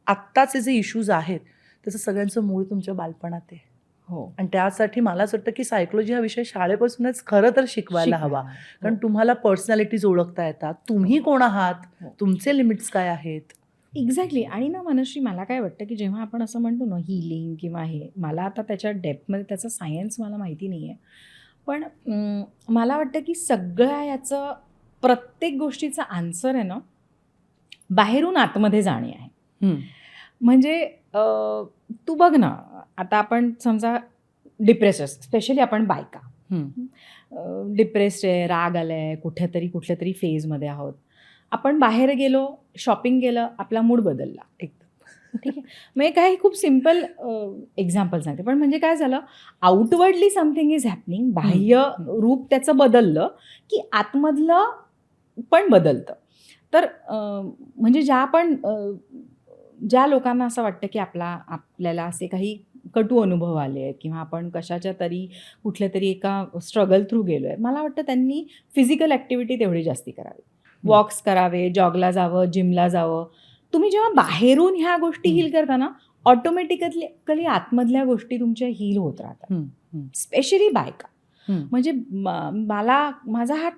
आत्ताचे जे इश्यूज आहेत त्याचं सगळ्यांचं मूळ तुमच्या बालपणात आहे. आणि त्यासाठी मला असं वाटतं की सायकोलॉजी हा विषय शाळेपासूनच खरं तर शिकवायला हवा. कारण तुम्हाला पर्सनॅलिटीज ओळखता येतात, तुम्ही कोण आहात, तुमचे लिमिट्स काय आहेत. एक्झॅक्टली. आणि ना मनश्री, मला काय वाटतं की जेव्हा आपण असं म्हणतो ना हिलिंग किंवा हे, मला आता त्याच्या डेप्थमध्ये त्याचं सायन्स मला माहिती नाही आहे, पण मला वाटतं की सगळ्या याचं प्रत्येक गोष्टीचा आन्सर आहे ना बाहेरून आतमध्ये जाणे आहे. म्हणजे तू बघ ना, आता आपण समजा डिप्रेस, स्पेशली आपण बायका डिप्रेस्ड आहे, राग आलाय, कुठल्या तरी फेजमध्ये आहोत, आपण बाहेर गेलो, शॉपिंग केलं, आपला मूड बदलला एकदम. ठीक आहे. म्हणजे काय, खूप सिम्पल एक्झाम्पल सांगते, पण म्हणजे काय झालं, आउटवर्डली समथिंग इज हॅपनिंग, बाह्य रूप त्याचं बदललं की आतमधलं पण बदलतं. तर म्हणजे ज्या लोकांना असं वाटतं की आपल्याला असे काही कटू अनुभव आले आहेत किंवा आपण कुठल्या तरी एका स्ट्रगल थ्रू गेलो आहे, मला वाटतं त्यांनी फिजिकल ॲक्टिव्हिटी तेवढी जास्ती करावी, वॉक्स करावे, जॉगला जावं, जिमला जावं. तुम्ही जेव्हा बाहेरून ह्या गोष्टी हील करता ना, ऑटोमॅटिकली आतमधल्या गोष्टी तुमच्या हील होत राहतात, स्पेशली बायका. म्हणजे माझा हा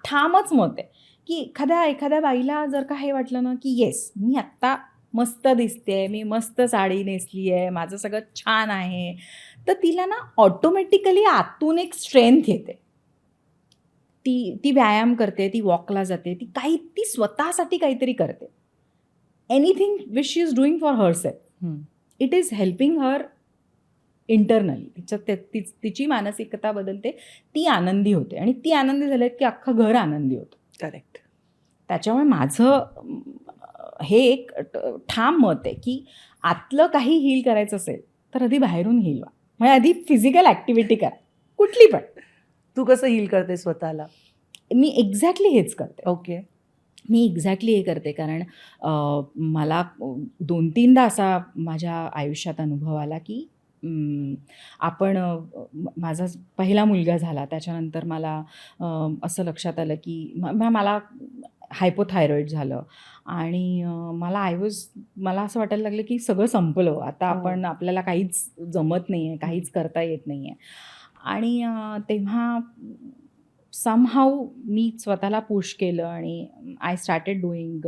ठामच मत आहे की एखाद्या बाईला जर का हे वाटलं ना की येस, मी आत्ता मस्त दिसते, मी मस्त साडी नेसली आहे, माझं सगळं छान आहे, तर तिला ना ऑटोमॅटिकली आतून एक स्ट्रेंथ येते. ती व्यायाम करते, ती वॉकला जाते, ती स्वतःसाठी काहीतरी करते. Anything which she is doing for herself. It is helping her internally. तिची मानसिकता बदलते, ती आनंदी होते आणि ती आनंदी झाली की अख्खं घर आनंदी होतं. करेक्ट. त्याच्यामुळे माझं हे एक ठाम मत आहे की आतलं काही हील करायचं असेल तर आधी बाहेरून हील व्हा. म्हणजे आधी फिजिकल ॲक्टिव्हिटी करा, कुठली पण. तू कसं हील करते स्वतःला? मी एक्झॅक्टली हेच करते. ओके. मी एक्झॅक्टली हे करते कारण मला 2-3दा असा माझ्या आयुष्यात अनुभव आला की आपण माझा पहिला मुलगा झाला त्याच्यानंतर मला असं लक्षात आलं की मला हायपोथायरॉईड झालं आणि मला असं वाटायला लागलं की सगळं संपलं आता. आपल्याला काहीच जमत नाही आहे, काहीच करता येत नाही आहे. आणि तेव्हा समहाऊ मी स्वतःला पुश केलं आणि आय स्टार्टेड डुईंग.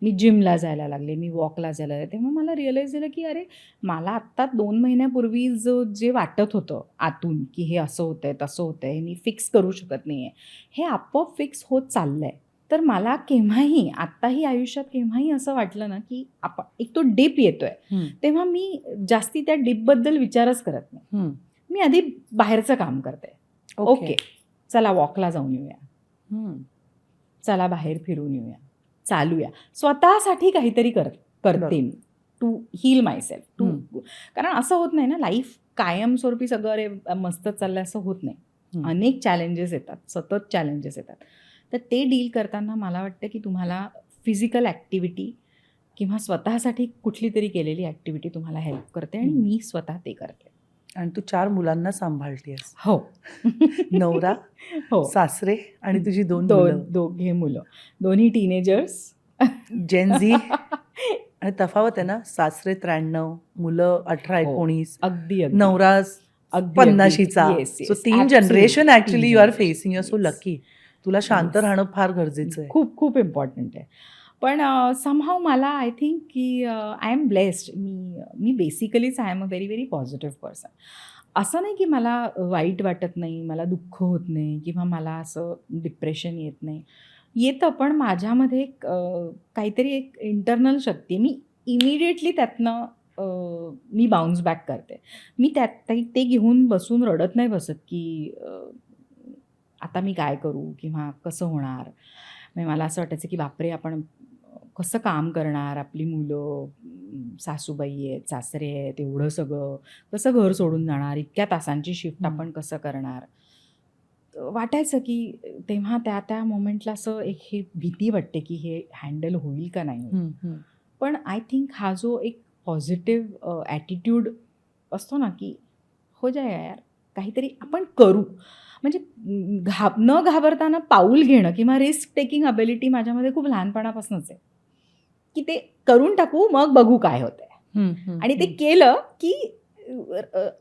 मी जिमला जायला लागले, मी वॉकला जायला लागले. तेव्हा मला रिअलाईज झालं की अरे मला आत्ता 2 महिन्यापूर्वी जे वाटत होतं आतून की हे असं होतं आहे, तसं होतं आहे, मी फिक्स करू शकत नाही आहे, हे आपोआप फिक्स होत चाललं आहे. तर मला केव्हाही आत्ताही आयुष्यात केव्हाही असं वाटलं ना की एक तो डिप येतो आहे, तेव्हा मी जास्ती त्या डिपबद्दल विचारच करत नाही. मी आधी बाहेरचं काम करते. ओके, चला वॉकला जाऊन येऊया, चला बाहेर फिरून येऊया, चालूया. स्वतःसाठी काहीतरी करते मी टू हील मायसेल्फ. कारण असं होत नाही ना लाईफ कायमस्वरूपी सगळं अरे मस्त चाललंय असं होत नाही. अनेक चॅलेंजेस येतात, सतत चॅलेंजेस येतात. तर ते डील करताना मला वाटतं की तुम्हाला फिजिकल ॲक्टिव्हिटी किंवा स्वतःसाठी कुठली तरी केलेली ॲक्टिव्हिटी तुम्हाला हेल्प करते आणि मी स्वतः ते करते. आणि तू 4 मुलांना सांभाळतेस. हो. नवरा, हो, सासरे आणि तुझी 2 मुलं. दोघे मुलं, दोन्ही टीनेजर्स, जेन झी. आणि तफावत आहे ना, सासरे 93, मुलं 18-19, अगदी नवरा 50शीचा. So 3 generation actually you are facing. You are so lucky. तुला शांत राहणं फार गरजेचं आहे. खूप खूप इम्पॉर्टंट आहे. पण समहाऊ मला आय थिंक की आय एम ब्लेस्ड. मी बेसिकलीच I am a very very positive person. असं नाही की मला वाईट वाटत नाही, मला दुःख होत नाही किंवा मला असं डिप्रेशन येत नाही. येतं, पण माझ्यामध्ये काहीतरी एक इंटरनल शक्ती आहे. मी इमिडिएटली त्यातनं मी बाउन्स बॅक करते. मी ते घेऊन बसून रडत नाही बसत की आता मी काय करू किंवा कसं होणार. म्हणजे मला असं वाटायचं की बापरे आपण कसं काम करणार, आपली मुलं, सासूबाई आहेत, सासरे आहेत, एवढं सगळं कसं घर सोडून जाणार, इतक्या तासांची शिफ्ट आपण कसं करणार. वाटायचं की तेव्हा त्या मोमेंटला असं एक ही भीती वाटते की हे हँडल होईल का नाही होईल. पण आय थिंक हा जो एक पॉझिटिव्ह ॲटिट्यूड असतो ना की हो जाए यार, काहीतरी आपण करू. म्हणजे न घाबरताना पाऊल घेणं किंवा रिस्क टेकिंग अबिलिटी माझ्यामध्ये खूप लहानपणापासूनच आहे की ते करून टाकू, मग बघू काय होतंय. आणि ते केलं की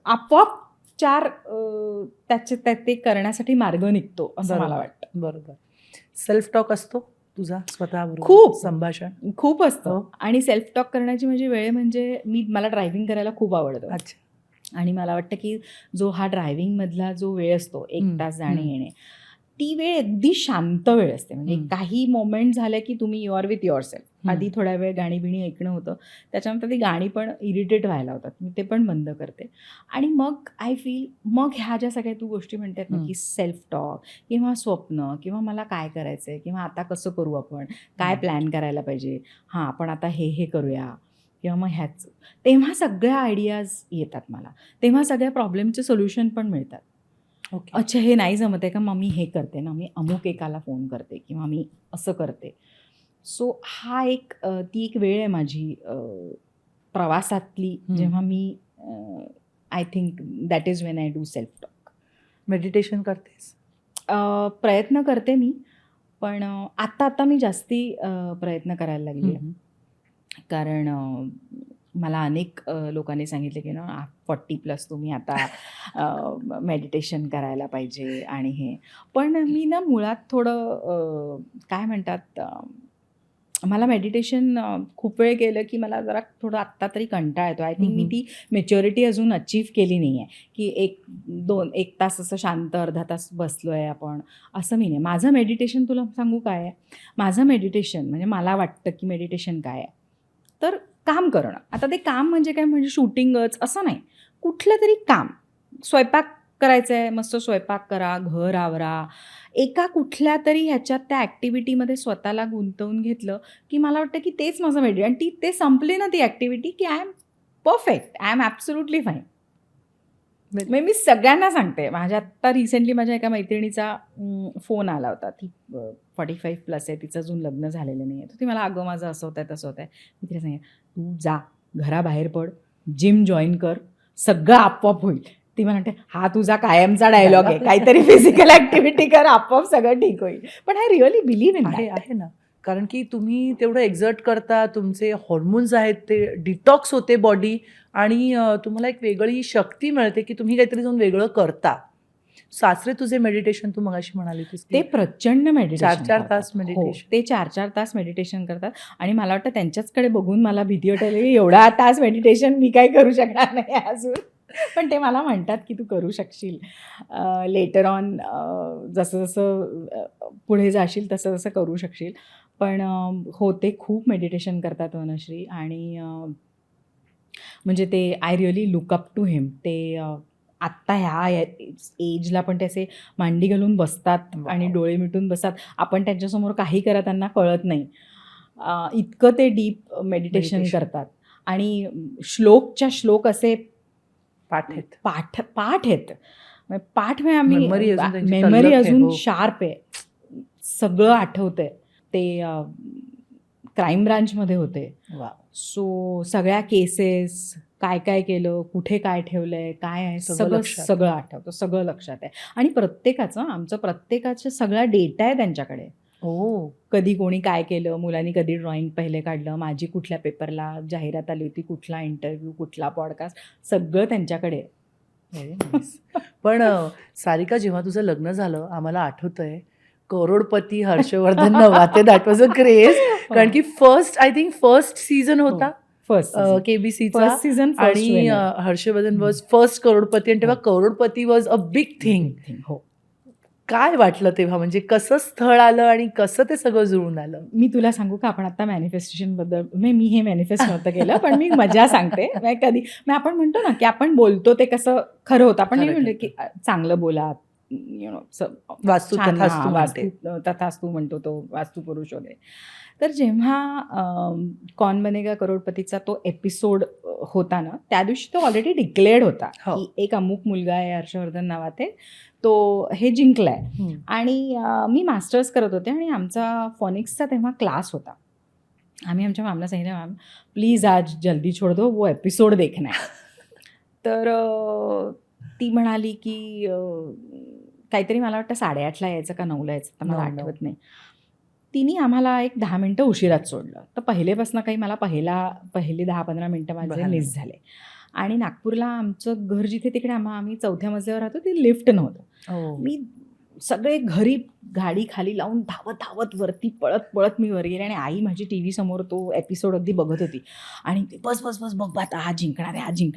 आपोआप 4 ते करण्यासाठी मार्ग निघतो असं मला वाटतं. बरोबर. सेल्फ टॉक असतो तुझा स्वतःबरोबर? खूप संभाषण खूप असतं. आणि सेल्फ टॉक करण्याची माझी वेळ म्हणजे मला ड्रायव्हिंग करायला खूप आवडतं. अच्छा. आणि मला वाटतं की जो हा ड्रायव्हिंगमधला जो वेळ असतो 1 तास जाणे येणे, ती वेळ अगदी शांत वेळ असते. म्हणजे काही मोमेंट झाले की तुम्ही you are with yourself. आधी थोड्या वेळ गाणी बिणी ऐकणं होतं, त्याच्यानंतर ती गाणी पण इरिटेट व्हायला होतात, मी ते पण बंद करते. आणि मग आय फील मग ह्या ज्या सगळ्या तू गोष्टी म्हणतात ना की सेल्फ टॉक किंवा स्वप्न किंवा मला काय करायचं आहे किंवा आता कसं करू, आपण काय प्लॅन करायला पाहिजे, हां आपण आता हे करूया किंवा मग ह्याच, तेव्हा सगळ्या आयडियाज येतात मला. तेव्हा सगळ्या प्रॉब्लेमचे सोल्युशन पण मिळतात. अच्छा हे नाही जमत आहे का, मग मी हे करते ना, मी अमुक एकाला फोन करते किंवा मी असं करते. सो ती एक वेळ आहे माझी प्रवासातली, जेव्हा मी I think that is when I do self talk. Meditation करतेस? प्रयत्न करते मी, पण आता मी जास्ती प्रयत्न करायला लागली आहे. कारण मला अनेक लोकांनी सांगितले की 40+ तुम्ही आता मेडिटेशन करायला पाहिजे आणि हे. पण मी ना मुळात थोडं काय म्हणतात, मला मेडिटेशन खूप वेळ केलं की मला जरा थोडं आत्ता तरी कंटाळा येतो. आय थिंक मी ती मॅच्युरिटी अजून अचीव्ह केली नाही आहे की 1 तास असं शांत अर्धा तास बसलो आहे आपण, असं मी नाही. माझं मेडिटेशन तुला सांगू काय आहे, माझं मेडिटेशन म्हणजे मला वाटतं की मेडिटेशन काय आहे, तर काम करणं. आता ते काम म्हणजे काय, म्हणजे शूटिंगच असं नाही, कुठलं तरी काम. स्वयंपाक करायचा आहे, मस्त स्वयंपाक करा, घर आवरा. एका कुठल्या तरी ह्याच्यात त्या ॲक्टिव्हिटीमध्ये स्वतःला गुंतवून घेतलं, की मला वाटतं की तेच माझं आणि ते संपली ना ती ॲक्टिव्हिटी, की I am perfect, I am absolutely fine. म्हणजे मी सगळ्यांना सांगते. माझ्या आत्ता रिसेंटली माझ्या एका मैत्रिणीचा फोन आला होता. ती 45 प्लस आहे, तिचं अजून लग्न झालेलं नाही आहे. तर ती मला, अगं माझं असं होत आहे, तसं होत आहे. मी तिला सांगितलं, तू जा, घराबाहेर पड, जिम जॉईन कर, सगळं आपोआप होईल. ती मला म्हणते, हा तुझा कायमचा डायलॉग आहे, काहीतरी फिजिकल ॲक्टिव्हिटी कर, आपोआप सगळं ठीक होईल. पण आय रिअली बिलीव्ह इन आहे ना, कारण की तुम्ही तेवढं एक्झर्ट करता, तुमचे हॉर्मोन्स आहेत ते डिटॉक्स होते बॉडी, आणि तुम्हाला एक वेगळी शक्ती मिळते की तुम्ही काहीतरी जाऊन वेगळं करता. सासरे तुझे मेडिटेशन, तू मगाशी म्हणाली होतीस ते की प्रचंड मेडिटेशन 4-4 करतात. तास हो, मेडिटेशन. ते 4-4 तास मेडिटेशन करतात आणि मला वाटतं त्यांच्याचकडे बघून मला भीती वाटायला, की एवढा तास मेडिटेशन मी काय करू शकणार नाही अजून. पण ते मला म्हणतात, की तू करू शकशील. लेटर ऑन जसं-जसं पुढे जाशील तसं-तसं करू शकशील. पण हो, ते खूप मेडिटेशन करतात वनश्री. आणि म्हणजे ते I really look up to him. ते आत्ता ह्या एजला पण ते असे मांडी घालून बसतात आणि Wow. डोळे मिटून बसतात. आपण त्यांच्यासमोर काही करा त्यांना कळत नाही. इतकं ते डीप मेडिटेशन मेडिटेशन करतात. आणि श्लोकच्या श्लोक असे पाठ आहेत. पाठ आहेत. पाठ म्हणजे आम्ही मेमरी अजून त्यांची मेमरी तल्लख आहे. अजून हो. शार्प आहे. सगळं आठवतंय. ते क्राईम ब्रांचमध्ये होते. वा. सो सगळ्या केसेस, काय काय केलं, कुठे काय ठेवलंय, काय आहे, सगळं लक्षात. सगळं आठवतं, सगळं लक्षात आहे. आणि आमचं प्रत्येकाचा सगळा डेटा आहे त्यांच्याकडे. हो. कधी कोणी काय केलं, मुलांनी कधी ड्रॉइंग पहिले काढलं, माझी कुठल्या पेपरला जाहिरात आली होती, कुठला इंटरव्ह्यू, कुठला पॉडकास्ट, सगळं त्यांच्याकडे आहे. Very nice. पण सारिका, जेव्हा तुझं लग्न झालं, आम्हाला आठवतंय crorepati Harshvardhan Nawathe, that was a craze. कारण की आय थिंक फर्स्ट सीझन होता फर्स्ट केबीसीचा, सीझन आणि हर्षवर्धन वॉज फर्स्ट करोडपती, आणि तेव्हा crorepati was a big thing. हो. काय वाटलं तेव्हा, म्हणजे कसं स्थळ आलं आणि कसं ते सगळं जुळून आलं? मी तुला सांगू का, आपण आता मॅनिफेस्टेशनबद्दल, मी हे मॅनिफेस्ट नव्हतं केलं, पण मी मजा सांगते. कधी आपण म्हणतो ना, की आपण बोलतो ते कसं खरं होतं. आपण नाही म्हणलं की चांगलं बोला, वास्तू तथास्तु म्हणते. वास्तू तथास्तू म्हणतो तो वास्तुपुरुष वगैरे. तर जेव्हा कौन बनेगा करोडपतीचा तो एपिसोड होता ना, त्या दिवशी तो ऑलरेडी डिक्लेअर्ड होता, हो. की एक अमुक मुलगा आहे हर्षवर्धन नावाते, तो हे जिंकलाय. आणि मी मास्टर्स करत होते आणि आमचा फॉनिक्सचा तेव्हा क्लास होता. आम्ही आमच्या मॅमला सांगितलं, मॅम प्लीज आज जल्दी छोड़ दो, वो एपिसोड देखना है. तर ती म्हणाली की काहीतरी मला वाटतं 8:30ला यायचं का 9ला यायचं, तर मला 9. आठवत नाही. तिने आम्हाला एक 10 मिनटं उशिरात सोडलं. तर पहिलेपासून काही मला पहिली 10-15 मिनटं माझे बघायला. मिस झाले. आणि नागपूरला आमचं घर जिथे तिकडे आम्ही 4थ्या मजल्यावर राहतो, ते लिफ्ट नव्हतं. मी सगळे घरी गाडी खाली लावून धावत वरती पळत मी वर गेले, आणि आई माझी टी व्ही समोर तो एपिसोड अगदी बघत होती. आणि बस बघ आता हा जिंकणार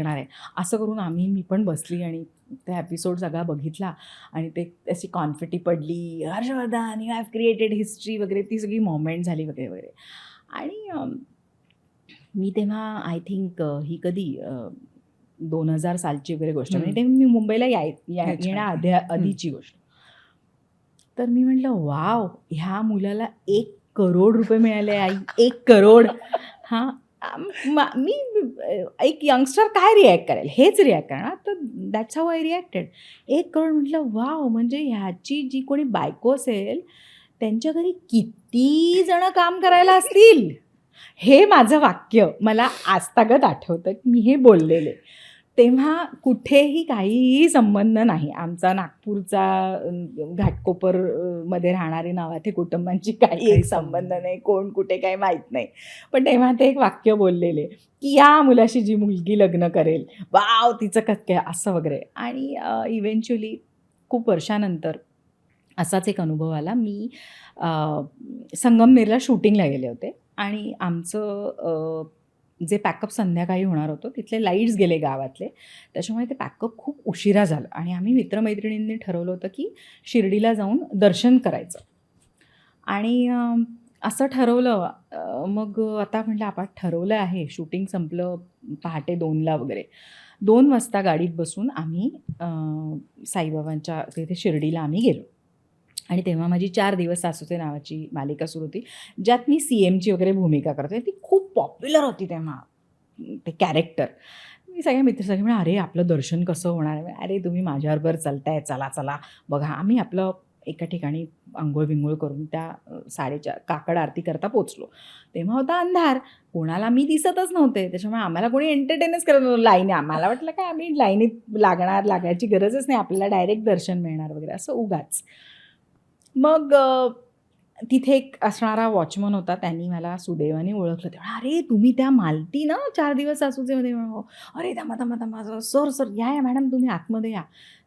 आहे असं करून मी पण बसली आणि त्या एपिसोड सगळा बघितला. आणि ते अशी कॉन्फिटी पडली, Harshvardhan you have created history वगैरे, ती सगळी मोमेंट झाली वगैरे वगैरे. आणि मी तेव्हा आय थिंक ही कधी 2000 सालची वगैरे गोष्ट, म्हणजे तेव्हा मी मुंबईला येण्या आधीची गोष्ट. तर मी म्हटलं, वाव, ह्या मुलाला 1 करोड रुपये मिळाले आई, 1 करोड. हां, मी एक यंगस्टर काय रिॲक्ट करेल, हेच रिॲक्ट करणार. तर that's how I reacted. 1 crore म्हटलं, वाव, म्हणजे ह्याची जी कोणी बायको असेल त्यांच्या घरी किती जण काम करायला असतील. हे माझं वाक्य मला आजतागत आठवतं, की मी हे बोललेले. तेव्हा कुठेही काहीही संबंध नाही आमचा नागपूरचा घाटकोपर मध्ये राहणारे नावाथे कुटुंबांची काही संबंध नाही, कोण कुठे काही माहीत नाही. पण तेव्हा ते एक वाक्य बोललेले, की या मुलाशी जी मुलगी लग्न करेल, वाव, तिचं काय असं वगैरे. आणि इव्हेंच्युअली खूप वर्षानंतर असाच एक अनुभव आला. मी संगमनेरला शूटिंगला गेले होते आणि आमचं जे पॅकअप संध्याकाळी होणार होतं तिथले लाईट्स गेले गावातले, त्याच्यामुळे ते पॅकअप खूप उशिरा झालं. आणि आम्ही मित्रमैत्रिणींनी ठरवलं होतं की शिर्डीला जाऊन दर्शन करायचं. आणि असं ठरवलं. मग आता म्हटलं आपण ठरवलं आहे, शूटिंग संपलं पहाटे 2ला वगैरे. 2 वाजता गाडीत बसून आम्ही साईबाबांच्या तिथे शिर्डीला आम्ही गेलो. आणि तेव्हा माझी 4 दिवस सासूचे नावाची मालिका सुरू होती, ज्यात मी सीएमची वगैरे भूमिका करते. ती खूप पॉप्युलर होती तेव्हा, ते कॅरेक्टर. मी सगळे मित्र सगळे म्हणाले, "अरे, आपलं दर्शन कसं होणार आहे?" "अरे, तुम्ही माझ्याबरोबर चलताय, चला, चला, बघा." आम्ही आपलं एका ठिकाणी अंघोळ-बिंघोळ करून त्या 4:30 काकड आरती करता पोहोचलो. तेव्हा होता अंधार. कोणाला मी दिसतच नव्हते. त्याच्यामुळे आम्हाला कोणी एंटरटेनच करत नव्हतं लाईनी. आम्हाला वाटलं काय आम्ही लाईनीत लागायची गरजच नाही. आपल्याला डायरेक्ट दर्शन मिळणार वगैरे असं उगाच. मग तिथे एक असणारा वॉचमन होता. त्यांनी मला सुदैवाने ओळखलं. ते म्हणाले, "अरे, तुम्ही त्या मालती ना 4 दिवस सासूचेमध्ये?" "हो." "अरे, थांबा, थांबा, थांबा. सर, सर, या, या मॅडम तुम्ही आतमध्ये या."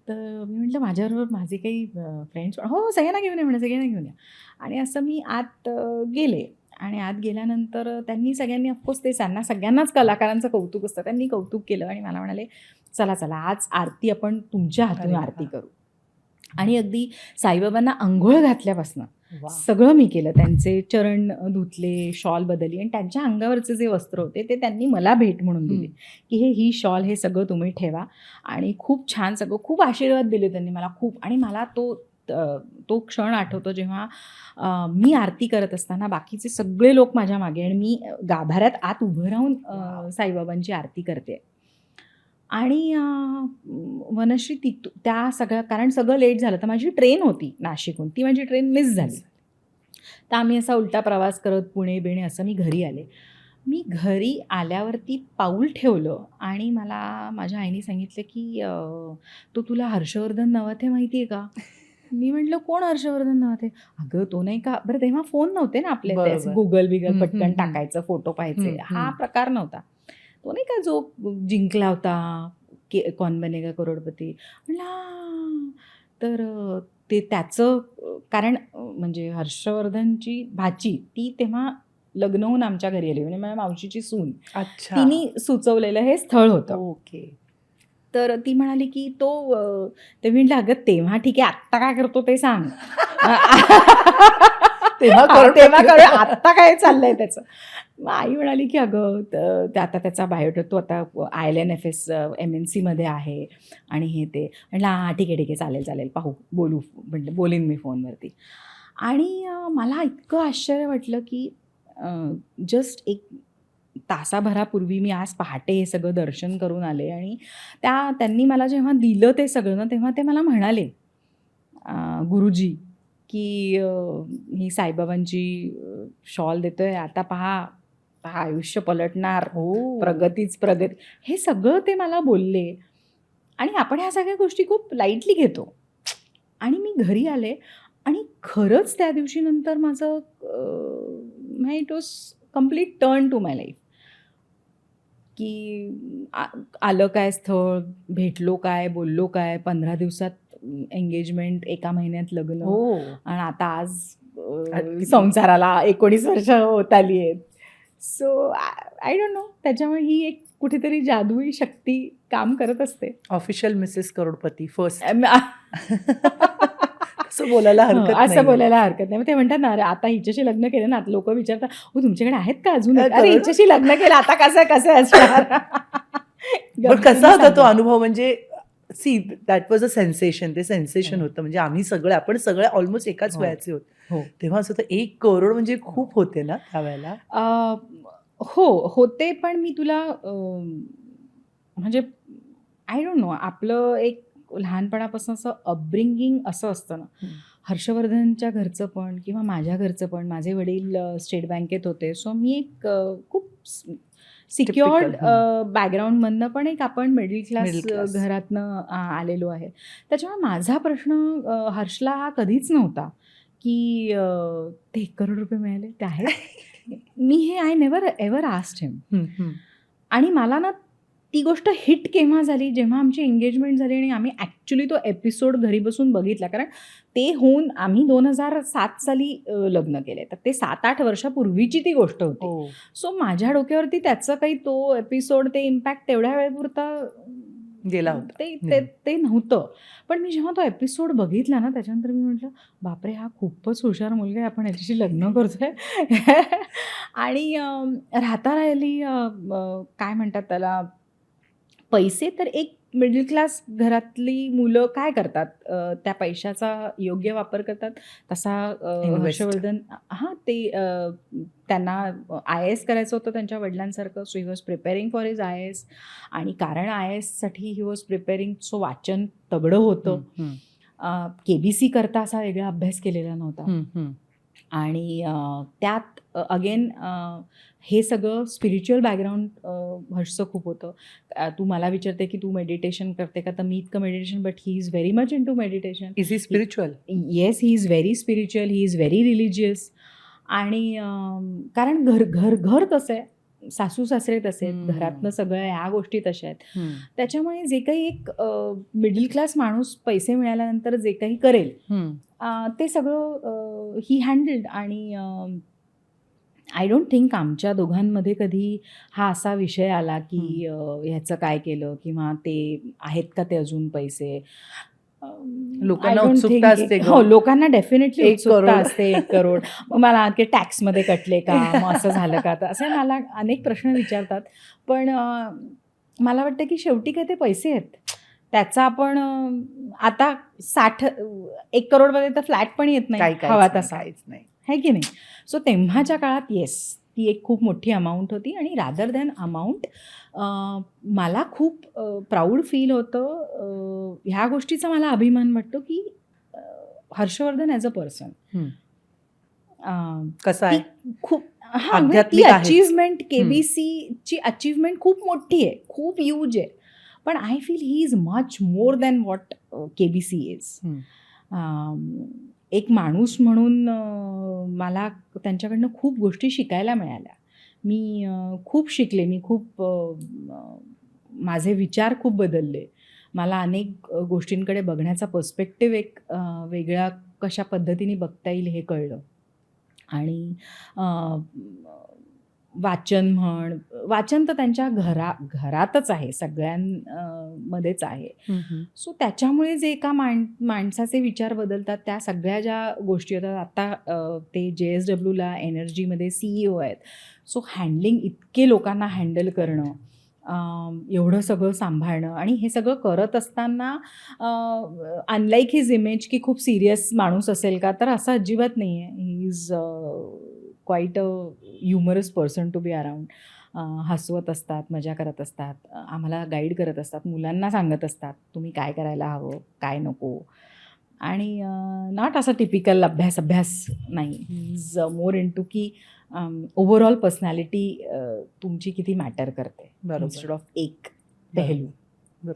तर मी म्हटलं, "माझ्याबरोबर माझे काही फ्रेंड्स." "हो, सगळ्यांना घेऊन या," म्हणे, "सगळ्यांना घेऊन या." आणि असं मी आत गेले आणि आत गेल्यानंतर त्यांनी सगळ्यांनी ऑफकोर्स ते सगळ्यांनाच कलाकारांचं कौतुक असतं. त्यांनी कौतुक केलं आणि मला म्हणाले, "चला, चला, आज आरती आपण तुमच्या हातून अरे आरती वाह! करू." आणि अगदी साईबाबांना अंघोळ घातल्यापासनं वाह! सगळं मी केलं. त्यांचे चरण धुतले, शॉल बदलली आणि त्यांच्या अंगावरचे जे वस्त्र होते ते त्यांनी मला भेट म्हणून दिले, की ही शॉल हे सगळं तुम्ही ठेवा. आणि खूप छान सगळं खूप आशीर्वाद दिले त्यांनी मला खूप. आणि मला तो क्षण आठवतो जेव्हा मी आरती करत असताना बाकीचे सगळे लोक माझ्या मागे आणि मी गाभाऱ्यात आत उभं राहून वॉव! साईबाबांची आरती करते. आणि वनश्री त्या सगळ्या कारण सगळं लेट झालं तर माझी ट्रेन होती नाशिकहून, ती माझी ट्रेन मिस झाली. तर आम्ही असा उलटा प्रवास करत पुणे-बिणे असं मी घरी आले. मी घरी आल्यावरती पाऊल ठेवलं आणि मला माझ्या आईने सांगितलं, की "तो तुला हर्षवर्धन नवथे माहिती आहे का?" मी म्हटलं, "कोण हर्षवर्धन नवथे?" "अगं तो नाही का." बरं तेव्हा फोन नव्हते ना आपले ते असे बरोबर. Google-बिगल हं, हं, पटकन हं. टाकायचं, फोटो पाहायचे, हं, हा हं. प्रकार नव्हता. तो नाही का जो जिंकला होता, कौन बनेगा करोडपती. म्हटलं हां. तर ते त्याचं कारण म्हणजे हर्षवर्धनची भाची ती तेव्हा लग्न होऊन आमच्या घरी आली म्हणजे माझ्या मावशीची सून. अच्छा. तिने सुचवलेलं हे स्थळ होतं. ओके. तर ती म्हणाली, की ते मी म्हटलं, "अगं तेव्हा ठीक आहे, आत्ता काय करतो ते सांग." तेव्हा हां, तेव्हा करोडपती कळलं होता. आत्ता काय चाललंय त्याचं. मग आई म्हणाली, की "अगं ते आता त्याचा बायोडेटा तो आता ILNFS MNCमध्ये आहे आणि हे ते." म्हटलं, "हां, ठीक आहे, ठीक आहे. चालेल, चालेल. पाहू, बोलू." म्हटलं, "बोलीन मी फोनवरती." आणि मला इतकं आश्चर्य वाटलं, की जस्ट एक तासाभरापूर्वी मी आज पहाटे हे सगळं दर्शन करून आले आणि त्यांनी मला जेव्हा दिलं ते सगळं ना, तेव्हा ते मला म्हणाले, गुरुजी, की ही साईबाबांची शॉल देतोय, आता पहा, पहा आयुष्य पलटणार, ओह! प्रगतीच प्रगती. हे सगळं ते मला बोलले आणि आपण ह्या सगळ्या गोष्टी खूप लाईटली घेतो. आणि मी घरी आले आणि खरंच त्या दिवशी नंतर माझं it was complete turn to my life. की आलं काय स्थळ, भेटलो काय, बोललो काय, 15 दिवसात एंगेजमेंट, 1 महिन्यात लग्न ओह! आणि आता आज किती संसाराला 19 वर्ष होत आली आहेत. सो आय डोंट नो त्याच्यामुळे ही एक कुठेतरी जादुई शक्ती काम करत असते. ऑफिशियल मिसेस करोडपती फर्स्ट. अं, तसं बोलायला हरकत असं नाहीये. बोलायला हरकत नाही. मग ते म्हणतात ना, "अरे आता हिच्याशी लग्न केलं ना." लोकं विचारतात, "हो तुमच्याकडे आहेत का अजून एक?" "अरे करोड हिच्याशी लग्न केलं आता कसं असणार?" पण कसा गमतीने होता तो सांगतात. अनुभव म्हणजे see that was a sensation. ते सेन्सेशन हो, होतं. म्हणजे आपण सगळे ऑलमोस्ट एकाच हो, वयाचे होतो. हो, तेव्हा असं होतं 1 करोड म्हणजे हो. खूप होते ना त्यावेळेला? अ, हो, होते पण मी तुला म्हणजे आय डोंट नो आपलं एक लहानपणापासून असं अपब्रिंगिंग असं असतं ना. हं. हर्षवर्धनच्या घरचं पण किंवा माझ्या घरचं पण माझे वडील स्टेट बँकेत होते. सो मी एक खूप सिक्युअर्ड टिपिकल बॅकग्राऊंडमधनं पण एक आपण मिडल क्लास मिडल क्लास. घरातनं आलेलो आहे. त्याच्यामुळे माझा प्रश्न हर्षला हा कधीच नव्हता, की ते 1 करोड रुपये मिळाले ते आहेत? मी हे आय नेव्हर एव्हर आस्क्ड हिम. हं, हं. आणि मला ना ती गोष्ट हिट केव्हा झाली, जेव्हा आमची एंगेजमेंट झाली आणि आम्ही ॲक्चुअली तो एपिसोड घरी बसून बघितला. कारण ते होऊन आम्ही 2007 साली लग्न केलंय. तर ते 7-8 वर्षापूर्वीची ती गोष्ट होती. हो. सो माझ्या डोक्यावरती त्याचं काही तो एपिसोड, ते इम्पॅक्ट तेवढ्या वेळेपुरता गेला होता. ते ते ते नव्हतं. पण मी जेव्हा तो एपिसोड बघितला ना, त्याच्यानंतर मी म्हटलं, बापरे, हा खूपच हुशार मुलगा आहे, आपण याच्याशी लग्न करतोय. आणि राहता राहिली काय म्हणतात त्याला, पैसे तर एक मिडल क्लास घरातली मुलं काय करतात, त्या पैशाचा योग्य वापर करतात. तसा Invest. हर्षवर्धन, हां, ते त्यांना IAS करायचं होतं त्यांच्या वडिलांसारखं. So he was preparing for his IAS. आणि कारण IASसाठी ही वॉज प्रिपेअरिंग, सो वाचन तगडं होतं. KBC करता असा वेगळा अभ्यास केलेला नव्हता. आणि त्यात अगेन हे सगळं स्पिरिच्युअल बॅकग्राऊंड हर्षचं खूप होतं. तू मला विचारते की तू मेडिटेशन करते का, तर मी इतकं meditation, but he is very much in to meditation. Is he spiritual? Yes, he is very spiritual, he is very religious. आणि कारण घर घर घर तसं आहे, सासू सासरे तसे आहेत, घरातनं सगळ्या ह्या गोष्टी तशा आहेत. त्याच्यामुळे जे काही एक मिडल क्लास माणूस पैसे मिळाल्यानंतर जे काही करेल ते सगळं ही हँडल्ड. आणि आय डोंट थिंक आमच्या दोघांमध्ये कधी हा असा विषय आला की ह्याचं काय केलं, किंवा ते आहेत का ते अजून पैसे. लोकांना उत्सुकता असते हो, लोकांना डेफिनेटली 1 करोड. उत्सुकता असते. 1 करोड. मग मला की टॅक्समध्ये कटले का, मग असं झालं का, तर असे मला अनेक प्रश्न विचारतात. पण मला वाटतं की शेवटी काय ते पैसे आहेत, त्याचा आपण आता 1 करोडमध्ये तर फ्लॅट पण येत नाही हवा तसा, काहीच नाही. आहे की नाही. सो तेव्हाच्या काळात येस, ती एक खूप मोठी अमाऊंट होती. आणि रादर दॅन अमाऊंट मला खूप प्राऊड फील होतं. ह्या गोष्टीचा मला अभिमान वाटतो की हर्षवर्धन ॲज अ पर्सन कसं आहे, खूप ती आध्यात्मिक आहेच. अचीवमेंट, KBCची अचीवमेंट खूप मोठी आहे, खूप ह्यूज आहे. पण I feel he is much more than what KBC is. एक माणूस म्हणून मला त्यांच्याकडनं खूप गोष्टी शिकायला मिळाल्या. मी खूप शिकले, मी खूप माझे विचार खूप बदलले. मला अनेक गोष्टींकडे बघण्याचा पर्स्पेक्टिव्ह एक वेगळ्या कशा पद्धतीने बघता येईल हे कळलं. आणि वाचन तर त्यांच्या घरातच आहे, सगळ्यांमध्येच आहे. सो त्याच्यामुळे जे एका माणसाचे विचार बदलतात, त्या सगळ्या ज्या गोष्टी होतात. आता ते JSWला एनर्जीमध्ये CEO आहेत. सो हँडलिंग, इतके लोकांना हँडल करणं, एवढं सगळं सांभाळणं, आणि हे सगळं करत असताना अनलाईक हिज इमेज की खूप सिरियस माणूस असेल का, तर असं अजिबात नाही आहे. He is quite a humorous person to be around. हसवत असतात, मजा करत असतात, आम्हाला गाईड करत असतात, मुलांना सांगत असतात तुम्ही काय करायला हवं, काय नको. आणि नॉट असा टिपिकल अभ्यास नाही. He is more in to की ओव्हरऑल पर्सनॅलिटी तुमची किती मॅटर करते, इन्स्टेड ऑफ एक पेहलू.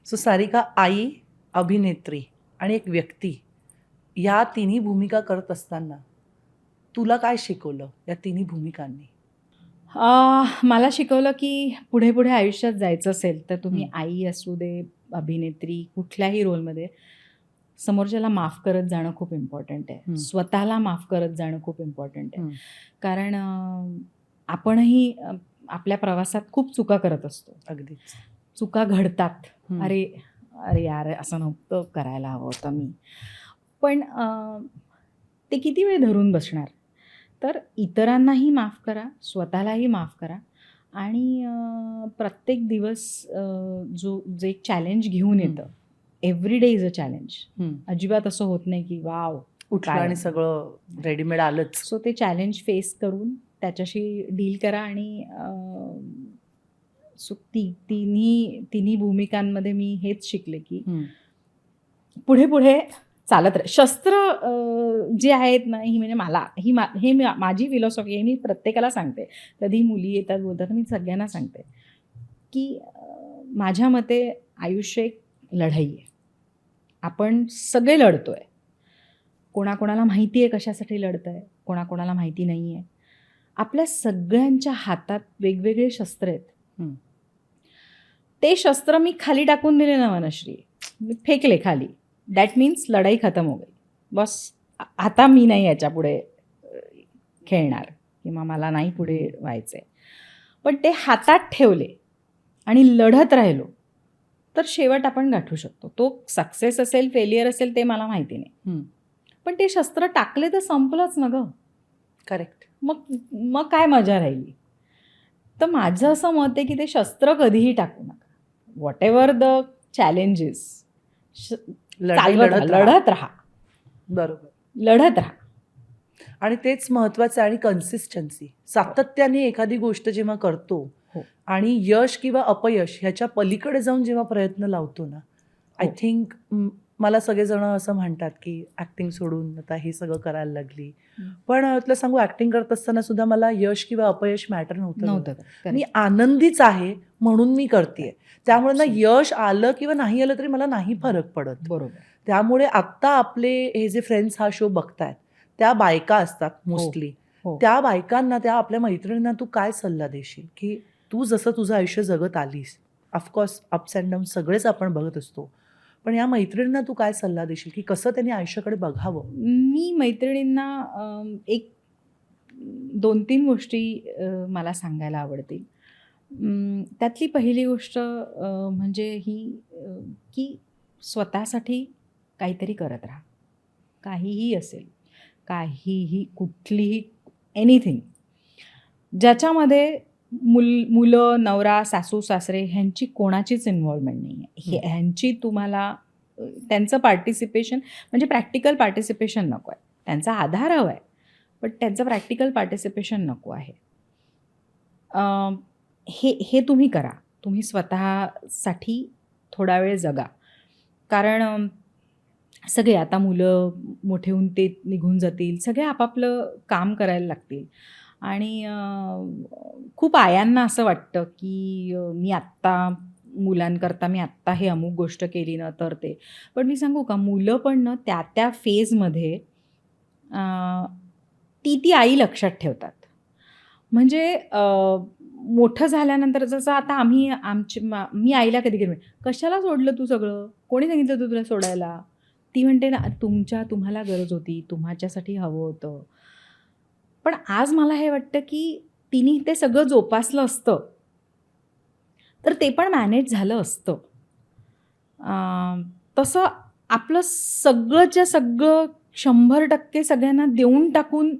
सो सारिका, आई, अभिनेत्री आणि एक व्यक्ती, या तिन्ही भूमिका करत असताना तुला काय शिकवलं या तिन्ही भूमिकांनी? मला शिकवलं की पुढे पुढे आयुष्यात जायचं असेल तर तुम्ही आई असू दे, अभिनेत्री, कुठल्याही रोलमध्ये समोरच्याला माफ करत जाणं खूप इम्पॉर्टंट आहे. स्वतःला माफ करत जाणं खूप इम्पॉर्टंट आहे. कारण आपणही आपल्या प्रवासात खूप चुका करत असतो. अगदीच. चुका घडतात. अरे अरे यार, असं नव्हतं करायला हवं होतं मी. पण ते किती वेळ धरून बसणार. तर इतरांनाही माफ करा, स्वतःलाही माफ करा. आणि प्रत्येक दिवस जे एक चॅलेंज घेऊन येतं, every day is a challenge. अजिबात असं होत नाही की वाव उठलं आणि सगळं रेडीमेड आलंच. सो ते चॅलेंज फेस करून त्याच्याशी डील करा. आणि सो तिन्ही भूमिकांमध्ये मी हेच शिकले की पुढे पुढे चालत राहा. शस्त्र जे आहेत ना, ही म्हणजे माझी फिलॉसॉफी आहे. मी प्रत्येकाला सांगते, कधी मुली येतात बोलतात, मी सगळ्यांना सांगते की माझ्या मते आयुष्य एक लढाई आहे. आपण सगळे लढतोय. कोणाकोणाला माहिती आहे कशासाठी लढतंय, कोणाकोणाला माहिती नाही आहे. आपल्या सगळ्यांच्या हातात वेगवेगळे शस्त्र आहेत. ते शस्त्र मी खाली टाकून दिले ना वनश्री, मी फेकले खाली, दॅट मीन्स लढाई खतम हो गई. बस, आता मी नाही याच्या पुढे खेळणार किंवा मला नाही पुढे व्हायचंय. पण ते हातात ठेवले आणि लढत राहिलो तर शेवट आपण गाठू शकतो. तो सक्सेस असेल, फेलियर असेल ते मला माहिती नाही. हम्म. पण ते शस्त्र टाकले तर संपलंच ना गं. करेक्ट. मग मग काय मजा राहिली? तर माझं असं मत आहे की ते शस्त्र कधीही टाकू नका. व्हॉट एव्हर द चॅलेंजेस लढाई लढत राहा. लढत राहा, बरोबर. लढत राहा. आणि तेच महत्वाचं आहे. आणि कन्सिस्टन्सी, सातत्याने एखादी गोष्ट जेव्हा करतो हो. आणि यश किंवा अपयश ह्याच्या पलीकडे जाऊन जेव्हा प्रयत्न लावतो ना, आय हो. थिंक मला सगळेजण असं म्हणतात की ऍक्टिंग सोडून आता हे सगळं करायला लागली. पण तुला सांगू, ऍक्टिंग करत असताना सुद्धा मला यश किंवा अपयश मॅटर नव्हतं. नव्हतं. मी आनंदीच आहे म्हणून मी करते. त्यामुळे ना यश आलं किंवा नाही आलं तरी मला नाही फरक पडत. बरोबर. त्यामुळे आत्ता आपले हे जे फ्रेंड्स हा शो बघतायत त्या बायका असतात मोस्टली. हो. त्या बायकांना, त्या आपल्या मैत्रिणींना तू काय सल्ला देशील की तू जसं तुझं आयुष्य जगत आलीस, ऑफकोर्स अप्स अँड डाऊन सगळेच आपण बघत असतो, पण या मैत्रिणींना तू काय सल्ला देशील की कसं त्यांनी आयुष्याकडे बघावं? मी मैत्रिणींना एक 2-3 गोष्टी मला सांगायला आवडतील. त्यातली पहिली गोष्ट म्हणजे ही की स्वतःसाठी काहीतरी करत राहा. काहीही असेल, काहीही, कुठलीही, एनिथिंग ज्याच्यामध्ये मुलं, नवरा, सासू-सासरे ह्यांची कोणाचीच इन्व्हॉल्वमेंट नाही आहे. ह्यांची तुम्हाला त्यांचं पार्टिसिपेशन म्हणजे प्रॅक्टिकल पार्टिसिपेशन नको आहे. त्यांचा आधार हवा आहे, पण त्यांचं प्रॅक्टिकल पार्टिसिपेशन नको आहे. हे तुम्ही करा. तुम्ही स्वतःसाठी थोडा वेळ जगा. कारण सगळे आता मुलं मोठे होऊन ते निघून जातील, सगळे आपापलं काम करायला लागतील. आणि खूप आयांना असं वाटतं की मी आत्ता मुलांकरता मी आत्ता हे अमुक गोष्ट केली ना तर ते. पण मी सांगू का, मुलं पण ना त्या फेजमध्ये ती आई लक्षात ठेवतात. म्हणजे मोठं झाल्यानंतर जसं आता मी आईला कधी कशाला सोडलं तू सगळं? कोणी सांगितलं तू तुला सोडायला? ती म्हणते ना, तुम्हाला गरज होती, तुमच्यासाठी हवं होतं. पण आज मला हे वाटतं की तिने ते सगळं जोपासलं असतं तर ते पण मॅनेज झालं असतं. तसं आपलं सगळंच्या सगळं 100% सगळ्यांना देऊन टाकून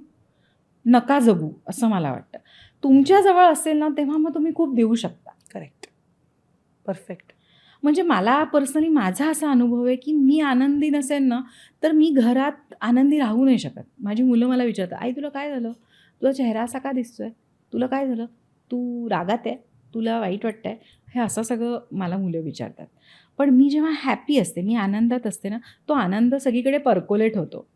नका जगू, असं मला वाटतं. तुमच्याजवळ असेल ना तेव्हा मग तुम्ही खूप देऊ शकता. करेक्ट. परफेक्ट. म्हणजे मला पर्सनली माझा असा अनुभव आहे की मी आनंदी नसेल ना तर मी घरात आनंदी राहू नाही शकत. माझी मुलं मला विचारतात, आई तुला काय झालं? तुझा चेहरा असा का दिसतोय? तुला काय झालं? तू रागात आहे? तुला वाईट वाटतंय? हे असं सगळं मला मुलं विचारतात. पण मी जेव्हा हॅपी असते, मी आनंदात असते ना, तो आनंद सगळीकडे पर्कोलेट होतो.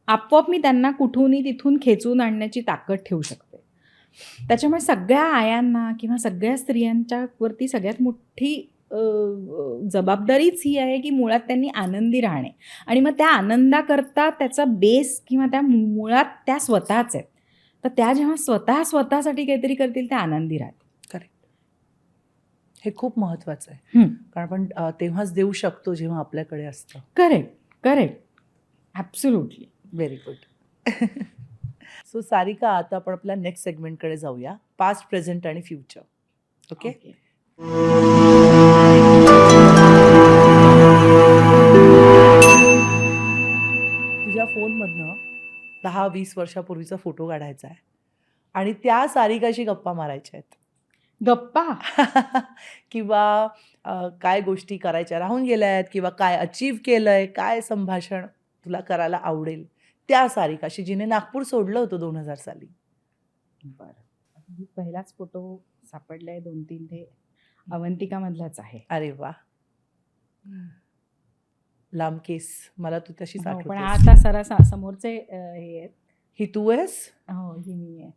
आपोआप मी त्यांना कुठूनही तिथून खेचून आणण्याची ताकद ठेवू शकते. त्याच्यामुळे सगळ्या आयांना किंवा सगळ्या स्त्रियांच्यावरती सगळ्यात मोठी जबाबदारीच ही आहे की मुळात त्यांनी आनंदी राहणे. आणि मग त्या आनंदाकरता त्याचा बेस किंवा त्या मुळात त्या स्वतःच आहेत. तर त्या जेव्हा स्वतःसाठी काहीतरी करतील त्या आनंदी राहतील. करेक्ट. हे खूप महत्वाचं आहे. कारण आपण तेव्हाच देऊ शकतो जेव्हा आपल्याकडे असतं. Correct. Absolutely. Very good. So Sarika, आता आपण आपल्या नेक्स्ट सेगमेंटकडे जाऊया. पास्ट, प्रेझेंट आणि फ्युचर. ओके. तुझ्या फोनमधनं 10-20 वर्षापूर्वीचा फोटो काढायचा आहे आणि त्या सारिकाशी गप्पा मारायच्या आहेत. गप्पा किंवा काय गोष्टी करायच्या राहून गेल्या आहेत किंवा काय अचीव केलंय, काय संभाषण तुला करायला आवडेल त्या सारिकाशी जिने नागपूर सोडलं होतं 2000 साली. बरं. पहिलाच फोटो सापडलाय 2-3 ते अवंतिका मधलाच आहे. अरे वा. लांब केस, मला तू तशीच पण आठवतेस. आता सरा समोरचे हे आहेत. ही तू आहेस? हो, ही मी आहे.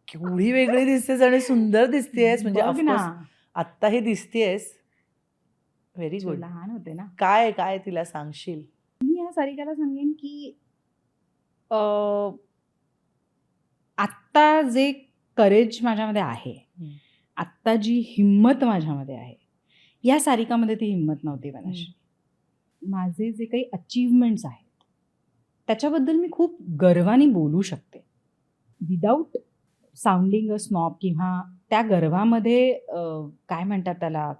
केवढी वेगळी दिसतेस आणि सुंदर दिसतेस. म्हणजे बघ ना. ऑफकोर्स आत्ता हे दिसतेस. व्हेरी तू गुड. लहान होते ना. काय काय तिला सांगशील? मी या सारिकाला सांगेन की आत्ता जे करेज माझ्यामध्ये आहे, आत्ता जी हिंमत माझ्यामध्ये आहे, या सारिकामध्ये ती हिंमत नव्हती वनश्री. माझे जे काही अचीवमेंट्स आहेत त्याच्याबद्दल मी खूप गर्वाने बोलू शकते विदाऊट साऊंडिंग अ स्नॉब किंवा त्या गर्वामध्ये काय म्हणतात त्याला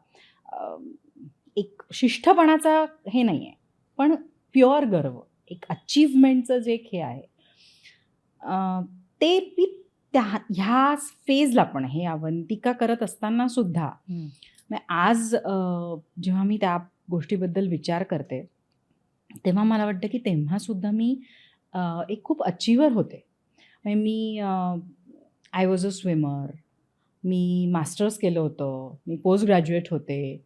एक शिष्टपणाचा हे नाही आहे, पण प्युअर गर्व, एक अचीव्हमेंटचं जे हे आहे, ते मी ह्या फेजला पण हे अवंतिका करत असताना सुद्धा आज जेव्हा मी त्या गोष्टीबद्दल विचार करते, तेव्हा मला वाटतं की तेव्हासुद्धा मी एक खूप अचीवर होते. म्हणजे मी आय वॉज अ स्विमर, मी मास्टर्स केलं होतं, मी पोस्ट ग्रॅज्युएट होते,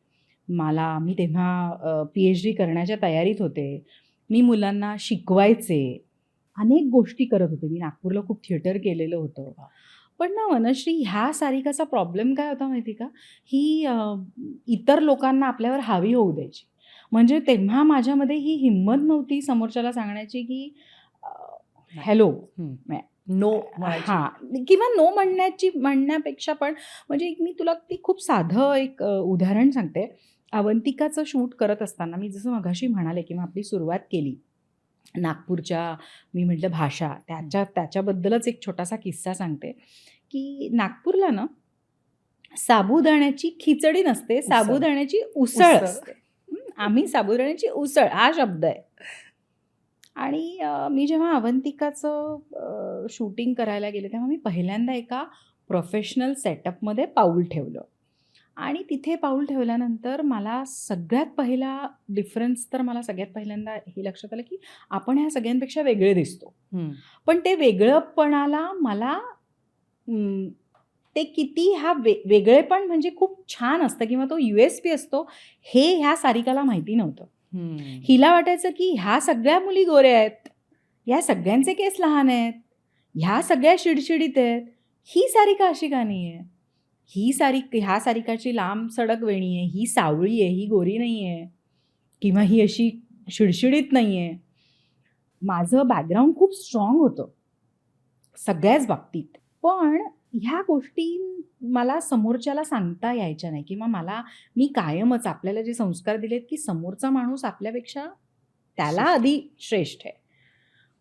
मी तेव्हा PhD करण्याच्या तयारीत होते, मी मुलांना शिकवायचे, अनेक गोष्टी करत होते. मी नागपूरला खूप थिएटर केलेलं होतं. पण ना वनश्री, ह्या सारिकाचा प्रॉब्लेम काय होता माहिती का, ही इतर लोकांना आपल्यावर हावी होऊ द्यायची. म्हणजे तेव्हा माझ्यामध्ये ही हिंमत नव्हती समोरच्याला सांगण्याची की हॅलो, नो हां, किंवा नो म्हणण्यापेक्षा पण म्हणजे मी तुला ती खूप साधं एक उदाहरण सांगते. अवंतिकाचं शूट करत असताना मी जसं मगाशी म्हणाले किंवा आपली सुरुवात केली नागपूरच्या, मी म्हटलं भाषा, त्याच्याबद्दलच एक छोटासा किस्सा सांगते की नागपूरला ना साबुदाण्याची खिचडी नसते, साबुदाण्याची उसळ असते. आम्ही साबुदाण्याची उसळ हा शब्द आहे. आणि मी जेव्हा अवंतिकाचं शूटिंग करायला गेले तेव्हा मी पहिल्यांदा एका प्रोफेशनल सेटअपमध्ये पाऊल ठेवलं. आणि तिथे पाऊल ठेवल्यानंतर मला सगळ्यात पहिल्यांदा हे लक्षात आलं की आपण ह्या सगळ्यांपेक्षा वेगळे दिसतो. पण ते वेगळेपणाला मला ते किती वेगळेपण म्हणजे खूप छान असतं किंवा तो USP असतो हे ह्या सारिकाला माहिती नव्हतं. हिला वाटायचं की ह्या सगळ्या मुली गोऱ्या आहेत, ह्या सगळ्यांचे केस लहान आहेत, ह्या सगळ्या शिडशिडीत आहेत, ही सारिका अशी का नाही आहे, ह्या सारिकाची लांब सडक वेणी आहे, ही सावळी आहे, ही गोरी नाही आहे, किंवा ही अशी शिडशिडीत नाही आहे. माझं बॅकग्राऊंड खूप स्ट्रॉंग होतं सगळ्याच बाबतीत, पण ह्या गोष्टी मला समोरच्याला सांगता यायच्या नाही किंवा मी कायमच आपल्याला जे संस्कार दिलेत की समोरचा माणूस आपल्यापेक्षा त्याला आधी श्रेष्ठ आहे.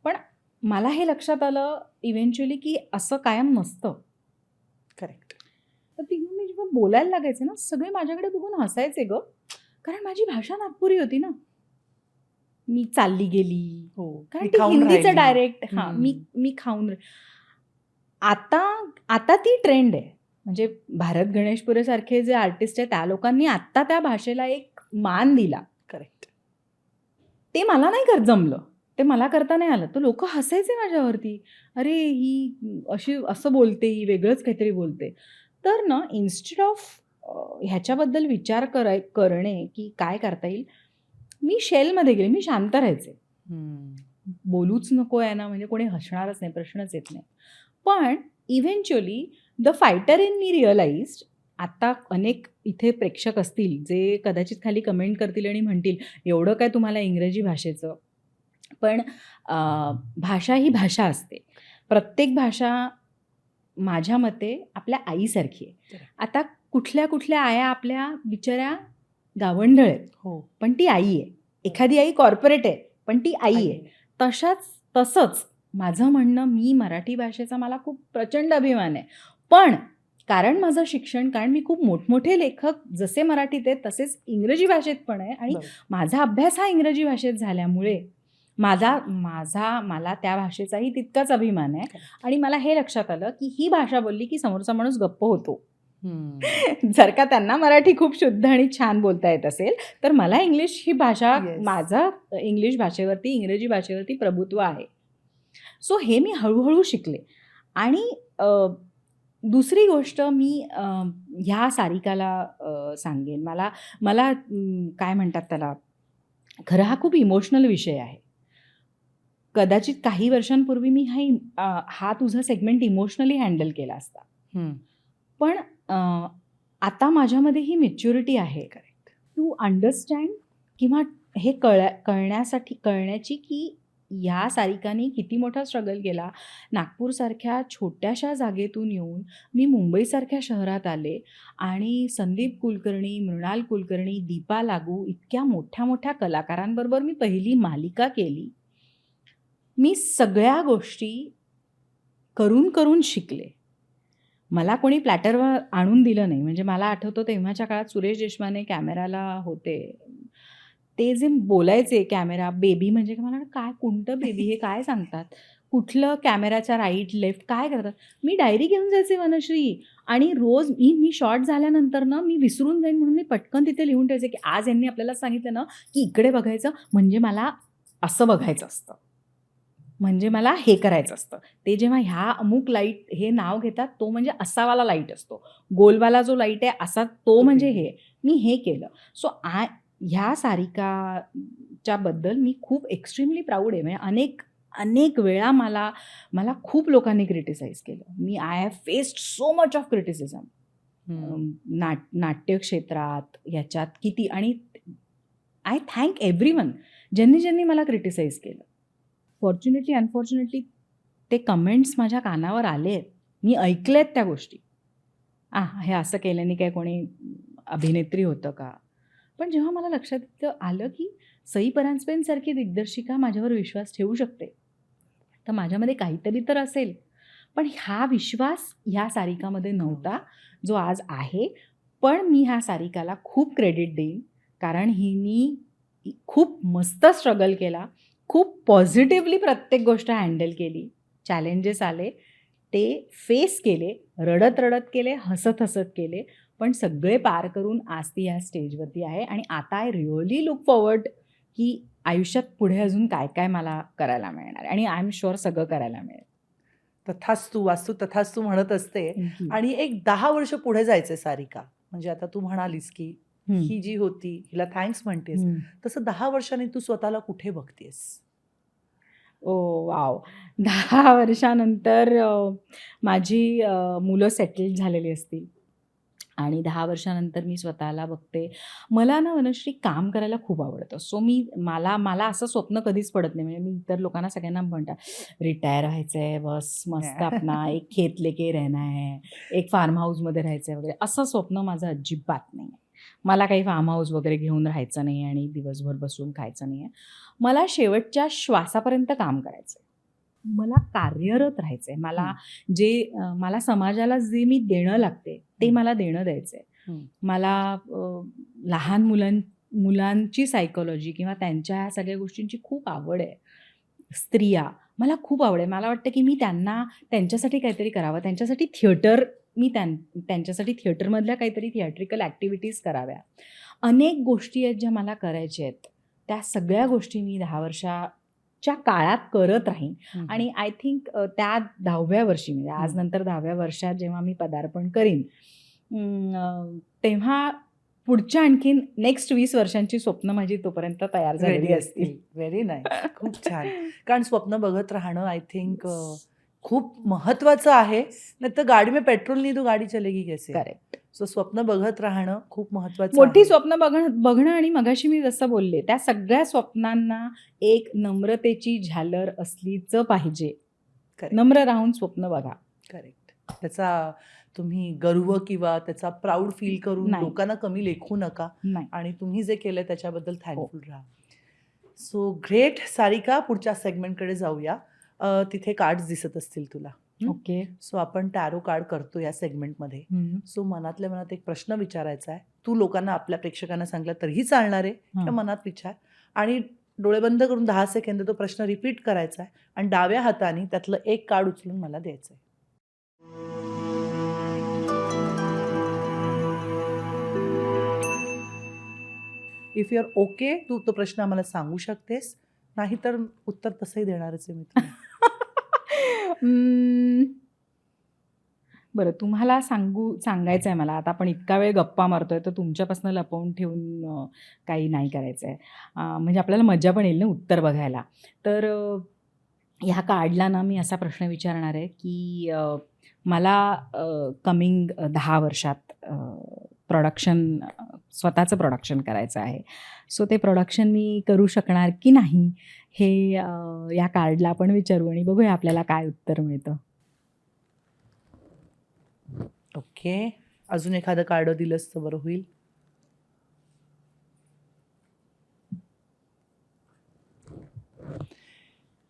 पण मला हे लक्षात आलं इव्हेंच्युअली की असं कायम नसतं. करेक्ट. तर तिथून मी जेव्हा बोलायला लागायचे ना, सगळे माझ्याकडे बघून हसायचे ग, कारण माझी भाषा नागपुरी होती ना. मी चालली गेली, कारण ती हिंदीचं डायरेक्ट, मी खाऊन. आता ती ट्रेंड आहे. म्हणजे भारत गणेशपुरे सारखे जे आर्टिस्ट आहेत त्या लोकांनी आता त्या भाषेला एक मान दिला. करेक्ट. ते मला नाही जमलं, ते मला करता नाही आलं. तर लोक हसायचे माझ्यावरती, अरे ही असं बोलते, ही वेगळंच काहीतरी बोलते. तर ना इन्स्टेड ऑफ ह्याच्याबद्दल विचार करणे की काय करता येईल, मी शेलमध्ये गेले. मी शांत राहायचे, बोलूच नको आहे ना, म्हणजे कोणी हसणारच नाही, प्रश्नच येत नाही. पण eventually the fighter in me realised, आता अनेक इथे प्रेक्षक असतील जे कदाचित खाली कमेंट करतील आणि म्हणतील एवढं काय तुम्हाला इंग्रजी भाषेचं. पण भाषा ही भाषा असते. प्रत्येक भाषा माझ्या मते आपल्या आईसारखी आहे. आता कुठल्या आया आपल्या बिचाऱ्या गावंढळ आहेत, पण ती आई आहे. एखादी आई कॉर्पोरेट आहे, पण ती आई आहे. तसंच माझं म्हणणं, मी मराठी भाषेचा मला खूप प्रचंड अभिमान आहे. पण कारण माझं शिक्षण, कारण मी खूप मोठमोठे लेखक जसे मराठीत आहेत तसेच इंग्रजी भाषेत पण आहे, आणि माझा अभ्यास हा इंग्रजी भाषेत झाल्यामुळे मला त्या भाषेचाही तितकाच अभिमान आहे. आणि मला हे लक्षात आलं की ही भाषा बोलली की समोरचा माणूस गप्प होतो. जर का त्यांना मराठी खूप शुद्ध आणि छान बोलता येत असेल तर मला इंग्लिश ही भाषा, माझं इंग्लिश भाषेवरती, इंग्रजी भाषेवरती प्रभुत्व आहे. सो हे मी हळूहळू शिकले. आणि दुसरी गोष्ट मी ह्या सारिकाला सांगेन, मला काय म्हणतात त्याला, खरं हा खूप इमोशनल विषय आहे. कदाचित काही वर्षांपूर्वी मी हा तुझा सेगमेंट इमोशनली हँडल केला असता. पण आता माझ्यामध्ये ही मॅच्युरिटी आहे टू अंडरस्टँड किंवा हे कळण्याची की या सारिकाने किती मोठा स्ट्रगल केला. नागपूरसारख्या छोट्याशा जागेतून येऊन मी मुंबईसारख्या शहरात आले आणि संदीप कुलकर्णी, मृणाल कुलकर्णी, दीपा लागू इतक्या मोठ्या मोठ्या कलाकारांबरोबर मी पहिली मालिका केली. मी सगळ्या गोष्टी करून शिकले. मला कोणी प्लॅटरवर आणून दिलं नाही. म्हणजे मला आठवतं तेव्हाच्या काळात सुरेश देशमाने कॅमेराला होते. ते जे बोलायचे कॅमेरा बेबी म्हणजे मला वाटलं, काय कोणतं बेबी हे काय सांगतात? कुठलं कॅमेराच्या राईट, लेफ्ट काय करतात? मी डायरी घेऊन जायचे वनश्री आणि रोज मी शॉट झाल्यानंतर ना मी विसरून जाईन म्हणून मी पटकन तिथे लिहून ठेवायचे, की आज यांनी आपल्याला सांगितलं ना, की इकडे बघायचं म्हणजे मला असं बघायचं असतं. म्हणजे मला हे करायचं असतं. ते जेव्हा ह्या अमुक लाईट हे नाव घेतात तो म्हणजे असावाला लाईट असतो. गोलवाला जो लाईट आहे असा तो म्हणजे हे. मी हे केलं. सो ह्या सारिकाच्या बद्दल मी खूप एक्स्ट्रीमली प्राऊड आहे. म्हणजे अनेक वेळा मला खूप लोकांनी क्रिटिसाइज केलं. I have faced so much of criticism. नाट्य क्षेत्रात ह्याच्यात किती आणि आय थँक एव्हरीवन ज्यांनी मला क्रिटिसाइज केलं. फॉर्च्युनेटली अनफॉर्च्युनेटली ते कमेंट्स माझ्या कानावर आले आहेत. मी ऐकल्यात त्या गोष्टी. हे असं केल्याने काय कोणी अभिनेत्री होतं का? पण जेव्हा मला लक्षात आलं की सई परांजपेंसारखी दिग्दर्शिका माझ्यावर विश्वास ठेवू शकते, तर माझ्यामध्ये काहीतरी तर असेल. पण हा विश्वास ह्या सारिकामध्ये नव्हता जो आज आहे. पण मी ह्या सारिकाला खूप क्रेडिट देईन, कारण हिनी खूप मस्त स्ट्रगल केला. खूप पॉझिटिव्हली प्रत्येक गोष्ट हँडल केली. चॅलेंजेस आले, ते फेस केले, रडत केले, हसत केले. पण सगळे पार करून आज ती ह्या स्टेजवरती आहे आणि आता आय रिअली लुक फॉरवर्ड की आयुष्यात पुढे अजून काय मला करायला मिळणार आणि आय एम शुअर सगळं करायला मिळेल. तथास्तु वास्तू तथास्तु म्हणत असते. आणि एक 10 वर्ष पुढे जायचंय सारिका. म्हणजे आता तू म्हणालीस की ही जी होती हिला थँक्स म्हणतेस, तसं 10 वर्षांनी तू स्वतःला कुठे बघतेस? ओ वाव! 10 वर्षानंतर माझी मुलं सेटल झालेली असतील आणि 10 वर्षानंतर मी स्वतःला बघते. मला ना वनश्री काम करायला खूप आवडतं. सो मला असं स्वप्न कधीच पडत नाही. म्हणजे मी इतर लोकांना सगळ्यांना म्हणतात, रिटायर व्हायचंय, बस मस्त अपना एक खेत लेके रहना है, एक फार्म हाऊसमध्ये राहायचंय वगैरे. असं स्वप्न माझं अजिबात नाही आहे. मला काही फार्म हाऊस वगैरे घेऊन राहायचं नाही आणि दिवसभर बसून खायचं नाही आहे. मला शेवटच्या श्वासापर्यंत काम करायचंय. मला कार्यरत राहायचंय. मला समाजाला जे मी देणं लागते ते मला देणं द्यायचंय. मला लहान मुलांची सायकॉलॉजी किंवा त्यांच्या ह्या सगळ्या गोष्टींची खूप आवड आहे. स्त्रिया मला खूप आवड आहे. मला वाटतं की मी त्यांच्यासाठी काहीतरी करावं. त्यांच्यासाठी थिएटर त्यांच्यासाठी थिएटरमधल्या काहीतरी थिएट्रिकल ॲक्टिव्हिटीज कराव्या. अनेक गोष्टी आहेत ज्या मला करायच्या आहेत. त्या सगळ्या गोष्टी मी 10 वर्षाच्या काळात करत राहीन आणि आय थिंक त्या 10व्या वर्षी म्हणजे आज नंतर 10व्या वर्षात जेव्हा मी पदार्पण करीन तेव्हा पुढच्या आणखीन नेक्स्ट 20 वर्षांची स्वप्न माझी तोपर्यंत तयार झालेली असतील. Very nice. खूप छान. कारण स्वप्न बघत राहणं आय थिंक खूप महत्वाचं आहे. नाही तर गाडी में पेट्रोल नाही तो गाडी चलेगी कैसे? करेक्ट. सो स्वप्न बघत राहणं खूप महत्वाचं मोठी आहे. स्वप्न बघणं आणि मगाशी मी जसं बोलले त्या सगळ्या स्वप्नांना एक नम्रतेची झालर असलीच पाहिजे. नम्र राहून स्वप्न बघा. करेक्ट. त्याचा तुम्ही गर्व किंवा त्याचा प्राऊड फील करून नाही. लोकांना कमी लेखू नका नाही. आणि तुम्ही जे केलंय त्याच्याबद्दल थँकफुल राहा. So great. सारिका, पुढच्या सेगमेंटकडे जाऊया. तिथे कार्ड्स दिसत असतील तुला. ओके. सो आपण टॅरो कार्ड करतो या सेगमेंटमध्ये. सो मनातल्या मनात एक प्रश्न विचारायचा आहे. तू लोकांना आपल्या प्रेक्षकांना सांगला तरीही चालणार आहे किंवा मनात विचार आणि डोळे बंद करून 10 सेकंद तो प्रश्न रिपीट करायचा आहे आणि डाव्या हाताने त्यातलं एक कार्ड उचलून मला द्यायचं आहे. इफ यू आर ओके तू तो प्रश्न आम्हाला सांगू शकतेस. नाहीतर उत्तर तसंही देणारच आहे मी तुला. बरं, तुम्हाला सांगायचं आहे मला. आता आपण इतका वेळ गप्पा मारतोय तर तुमच्यापासून लपवून ठेवून काही नाही करायचं आहे. म्हणजे आपल्याला मजा पण येईल ना उत्तर बघायला. तर ह्या कार्डला ना मी असा प्रश्न विचारणार आहे की मला कमिंग 10 वर्षात स्वतःचं प्रोडक्शन करायचं आहे. सो ते प्रोडक्शन मी करू शकणार की नाही हे या कार्डला आपण विचारू आणि बघूया आपल्याला काय उत्तर मिळतं. ओके. अजून एखादं कार्ड दिलंस तर बरं होईल.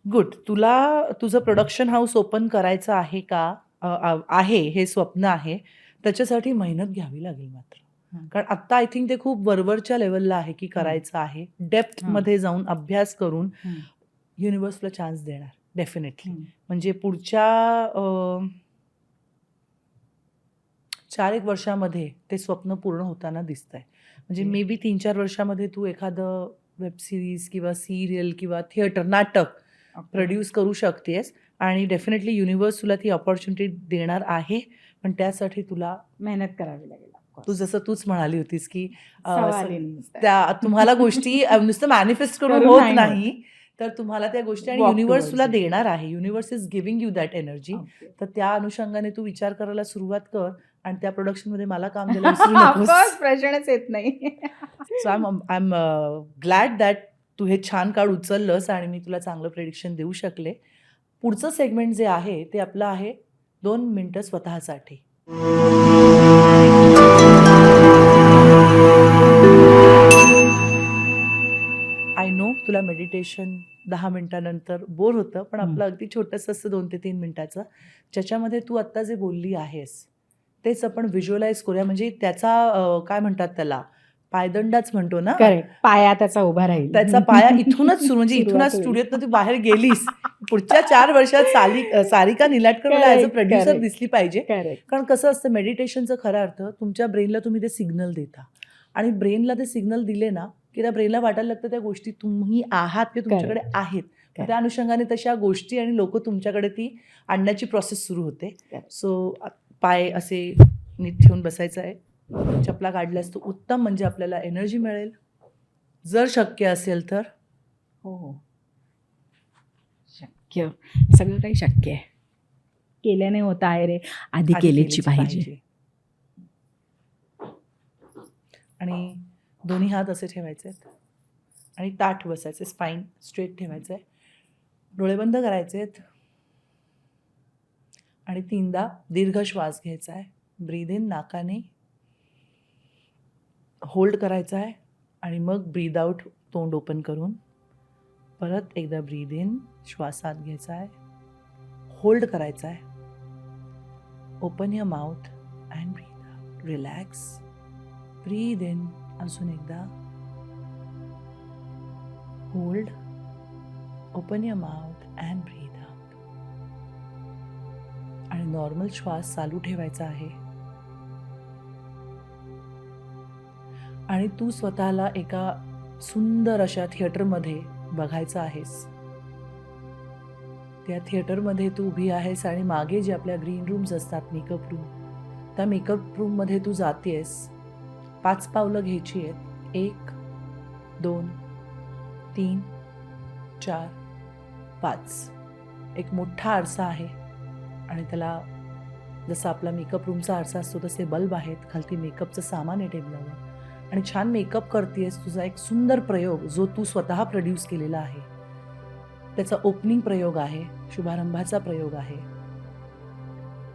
गुड. तुला तुझं प्रोडक्शन हाऊस ओपन करायचं आहे का? आहे, हे स्वप्न आहे, त्याच्यासाठी मेहनत घ्यावी लागेल मात्र. हं. कारण आत्ता आय थिंक ते खूप वरवरच्या लेव्हलला आहे की करायचं आहे. डेप्थमध्ये जाऊन अभ्यास करून हं. युनिव्हर्सला चान्स देणार डेफिनेटली. हं. म्हणजे पुढच्या 4-1 वर्षामध्ये ते स्वप्न पूर्ण होताना दिसतंय. म्हणजे ओके. मे बी 3-4 वर्षामध्ये तू एखादं वेब सीरीज किंवा सीरियल किंवा थिएटर, नाटक ओके. प्रोड्यूस करू शकतेस आणि डेफिनेटली युनिव्हर्स तुला ती अपॉर्च्युनिटी देणार आहे. पण त्यासाठी तुला मेहनत करावी लागेल तू जसं तूच म्हणाली होतीस की सवाल नुसता त्या तुम्हाला गोष्टी नुसतं मॅनिफेस्ट करून करून होत नाही होत. नाही. तर तुम्हाला त्या गोष्टी आणि Walk युनिव्हर्स towards तुला it. देणार आहे. Universe is giving you that energy. Okay. तर त्या अनुषंगाने तू विचार करायला सुरुवात कर आणि त्या प्रोडक्शनमध्ये मला काम द्यायला विसरू नकोस. ऑफकोर्स प्रश्नच येत नाही. So I am glad that तू हे छान कार्ड उचललंस आणि मी तुला चांगलं प्रेडिक्शन देऊ शकले. पुढचं सेगमेंट जे आहे ते आपलं आहे 2 मिनिटं स्वतःसाठी. आय नो तुला मेडिटेशन 10 मिनिटानंतर बोर होतं, पण आपलं अगदी छोटंसं असतं 2 ते 3 मिनिटाचं, ज्याच्यामध्ये तू आत्ता जे बोलली आहेस तेच आपण व्हिज्युअलाइज करूया. म्हणजे त्याचा काय म्हणतात त्याला, पायदंडाच म्हणतो ना, करेक्ट. पाया त्याचा उभा राहील. त्याचा पाया इथूनच सुरू, म्हणजे सुरुवात इथूनच होईल. स्टुडिओतनं तू बाहेर गेलीस, पुढच्या 4 वर्षात सारिका निलाटकर मला as a Correct, producer correct. दिसली पाहिजे. करेक्ट. कारण कसं असतं मेडिटेशनचा खरा अर्थ, तुमच्या ब्रेनला तुम्ही ते सिग्नल देता आणि ब्रेनला ते सिग्नल दिले ना की त्या ब्रेनला वाटायला लागतं त्या गोष्टी तुम्ही आहात किंवा तुमच्याकडे आहेत. मग त्या अनुषंगाने तशा गोष्टी आणि लोक तुमच्याकडे ती आणण्याची प्रोसेस सुरू होते. Correct. सो पाय असे नीट ठेवून बसायचं आहे. चपला काढल्यास तो उत्तम, म्हणजे आपल्याला एनर्जी मिळेल जर शक्य असेल तर. हो हो, शक्य, सगळं काही शक्य आहे. केल्याने होत आहे रे, आधी केलीची पाहिजे. आणि दोन्ही हात असे ठेवायचे आहेत आणि ताठ बसायचे, स्पाईन स्ट्रेट ठेवायचं आहे, डोळे बंद करायचे आहेत आणि 3दा दीर्घ श्वास घ्यायचा आहे. ब्रीद इन नाकाने, होल्ड करायचा आहे आणि मग ब्रीद आउट तोंड ओपन करून. परत एकदा ब्रीद इन, श्वास आत घ्यायचा आहे, होल्ड करायचा आहे, open your mouth and breathe out. Relax, breathe in, अजून एकदा, hold, open your mouth and breathe out. आणि नॉर्मल श्वास चालू ठेवायचा आहे. आणि तू स्वतःला एका सुंदर अशा थिएटरमध्ये बघायचं आहेस. त्या थिएटरमध्ये तू उभी आहेस आणि मागे जे आपल्या ग्रीन रूम्स असतात, मेकअप रूम, त्या मेकअप रूममध्ये तू जातेस. 5 पावलं घ्यायची आहेत. 1, 2, 3, 4, 5. एक मोठा आरसा आहे आणि त्याला जसा आपला मेकअप रूमचा आरसा असतो तसे बल्ब आहेत. खालती मेकअपचं सामान आहे टेबलावर आणि छान मेकअप करतेस. तुझा एक सुंदर प्रयोग जो तू स्वतः प्रोड्यूस केलेला आहे, त्याचा ओपनिंग प्रयोग आहे, शुभारंभाचा प्रयोग आहे.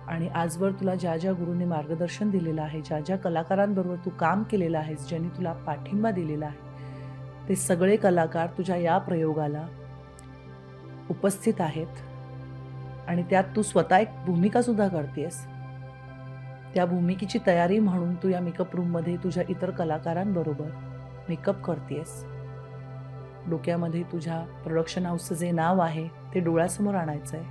आणि आजवर तुला ज्या ज्या गुरूंनी मार्गदर्शन दिलेलं आहे, ज्या ज्या कलाकारांबरोबर तू काम केलेलं आहेस, ज्यांनी तुला पाठिंबा दिलेला आहे, ते सगळे कलाकार तुझ्या या प्रयोगाला उपस्थित आहेत. आणि त्यात तू स्वतः एक भूमिकासुद्धा करतेस. त्या भूमिकेची तयारी म्हणून तू या मेकअप रूममध्ये तुझ्या इतर कलाकारांबरोबर मेकअप करतेस. डोक्यामध्ये तुझ्या प्रोडक्शन हाऊसचं जे नाव आहे ते डोळ्यासमोर आणायचं आहे.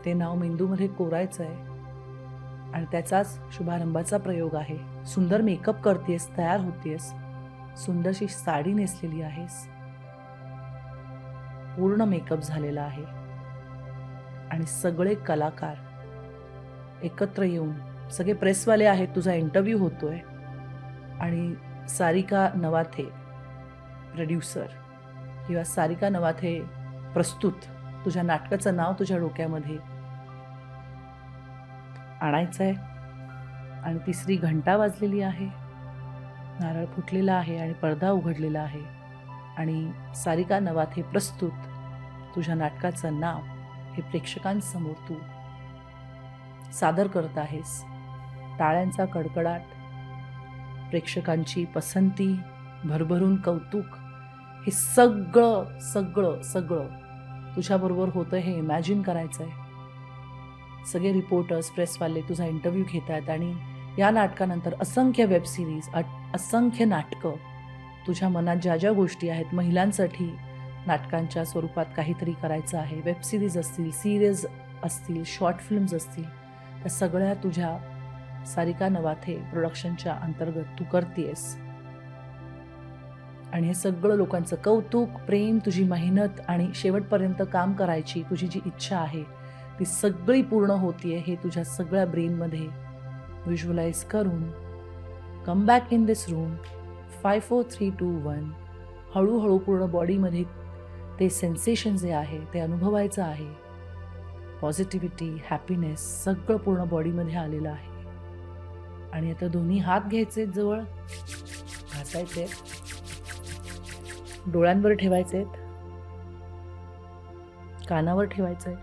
ते नाव मेंदूमध्ये कोरायचं आहे आणि त्याचाच शुभारंभाचा प्रयोग आहे. सुंदर मेकअप करतेस, तयार होतेस, सुंदरशी साडी नेसलेली आहेस, पूर्ण मेकअप झालेला आहे आणि सगळे कलाकार एकत्र येऊन, सगळे प्रेसवाले आहेत, तुझा इंटरव्ह्यू होतोय आणि सारिका नवाथे प्रोड्युसर किंवा सारिका नवाथे प्रस्तुत, तुझ्या नाटकाचं नाव तुझ्या डोक्यामध्ये आणायचं आहे. आणि 3री घंटा वाजलेली आहे, नारळ फुटलेला आहे आणि पडदा उघडलेला आहे आणि सारिका नवाथे प्रस्तुत तुझ्या नाटकाचं नाव हे प्रेक्षकांसमोर तू सादर करत आहेस. टाळ्यांचा कडकडाट, प्रेक्षकांची पसंती, भरभरून कौतुक, हे सगळं सगळं सगळं तुझ्याबरोबर होतं हे इमॅजिन करायचं आहे. सगळे रिपोर्टर्स, प्रेसवाले तुझा इंटरव्ह्यू घेत आहेत आणि या नाटकानंतर असंख्य वेब सिरीज, असंख्य नाटकं, तुझ्या मनात ज्या ज्या गोष्टी आहेत, महिलांसाठी नाटकांच्या स्वरूपात काहीतरी करायचं आहे, वेब सिरीज असतील, सिरीज असतील, शॉर्ट फिल्म्स असतील, त्या सगळ्या तुझ्या सारिका नवाथे प्रोडक्शनच्या अंतर्गत तू करतेस. आणि हे सगळं लोकांचं कौतुक, प्रेम, तुझी मेहनत आणि शेवटपर्यंत काम करायची तुझी जी इच्छा आहे ती सगळी पूर्ण होतीये हे तुझ्या सगळ्या ब्रेनमध्ये व्हिज्युअलाइज करून come back in this room 5 4 3 2 1 हळूहळू पूर्ण बॉडीमध्ये ते सेन्सेशन जे आहे ते अनुभवायचं आहे. पॉझिटिव्हिटी, हॅपीनेस सगळं पूर्ण बॉडीमध्ये आलेलं आहे. आणि आता दोन्ही हात घ्यायचे जवळ, घासायचे, डोळ्यांवर ठेवायचे, कानावर ठेवायचंय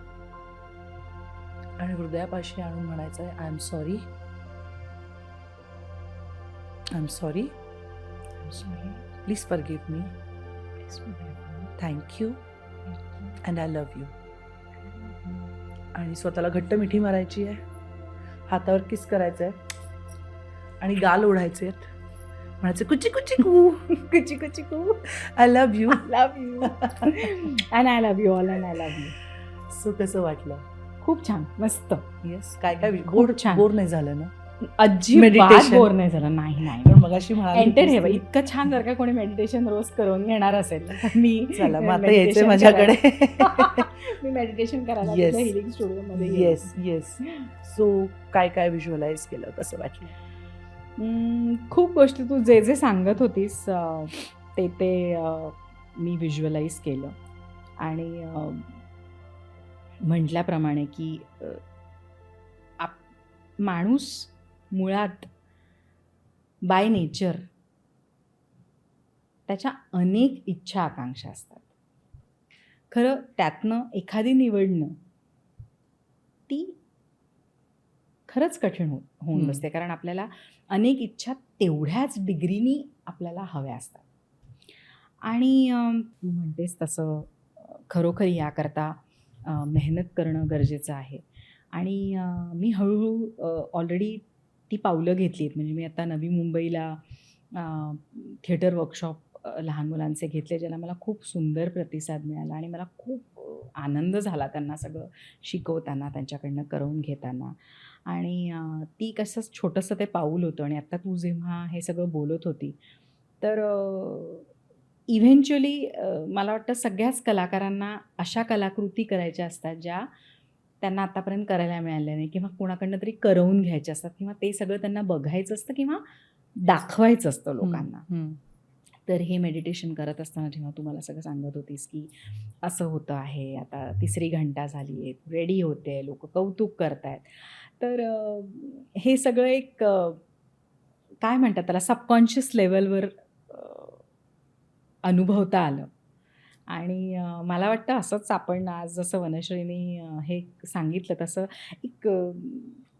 आणि हृदयापाशी आणून म्हणायचंय, I am sorry, I am sorry, please forgive me, thank you and I love you. आणि स्वतःला घट्ट मिठी मारायची आहे, हातावर किस करायचंय आणि गाल ओढायचे, म्हणायचं कुची कुची कू, कुची कुची कू, I love you, love you and I love you all and I love you. So कसं वाटलं? खूप छान, मस्त. येस. काय काय खूप बोर छान. बोर नाही झालं ना? अजिबात Meditation. बोर नाही झालं. नाही नाही पण मगाशी एंटर हे म्हणाली इतकं छान. जर का कोणी मेडिटेशन रोज करून घेणार असेल तर मी चला मग आता meditation यायचंय माझ्याकडे. करायला- मी मेडिटेशन करायला Yes. हिलिंग स्टुडिओमध्ये येस येस. सो काय काय व्हिज्युअलाइज केलं, कसं वाटलं? खूप गोष्टी तू जे जे सांगत होतीस ते ते मी व्हिज्युअलाइज केलं. आणि म्हटल्याप्रमाणे की माणूस मुळात बाय नेचर त्याच्या अनेक इच्छा आकांक्षा असतात. खरं त्यातनं एखादी निवडणं ती खरंच कठीण होऊन बसते, कारण आपल्याला अनेक इच्छा तेवढ्याच डिग्रीनी आपल्याला हव्या असतात. आणि तू म्हणतेस तसं खरोखर याकरता मेहनत करणं गरजेचं आहे. आणि मी हळूहळू ऑलरेडी ती पावलं घेतली आहेत. म्हणजे मी आता नवी मुंबईला थिएटर वर्कशॉप लहान मुलांचे घेतले, ज्याला मला खूप सुंदर प्रतिसाद मिळाला आणि मला खूप आनंद झाला त्यांना सगळं शिकवताना, त्यांच्याकडनं करवून घेताना. आणि ती कसं छोटंसं ते पाऊल होतं. आणि आत्ता तू जेव्हा हे सगळं बोलत होती तर इव्हेंच्युअली मला वाटतं सगळ्याच कलाकारांना अशा कलाकृती करायच्या असतात ज्या त्यांना आतापर्यंत करायला मिळाल्या नाही, किंवा कोणाकडनं तरी करवून घ्यायचे असतात, किंवा ते सगळं त्यांना बघायचं असतं किंवा दाखवायचं असतं लोकांना. तर हे मेडिटेशन करत असताना जेव्हा तू मला सगळं सांगत होतीस की असं होतं आहे, आता 3री घंटा झाली आहे, रेडी होते, लोक कौतुक करतायत, तर हे सगळं एक काय म्हणतात त्याला, सबकॉन्शियस लेवलवर अनुभवता आलं. आणि मला वाटतं असंच आपण आज जसं वनश्रीनी हे सांगितलं तसं एक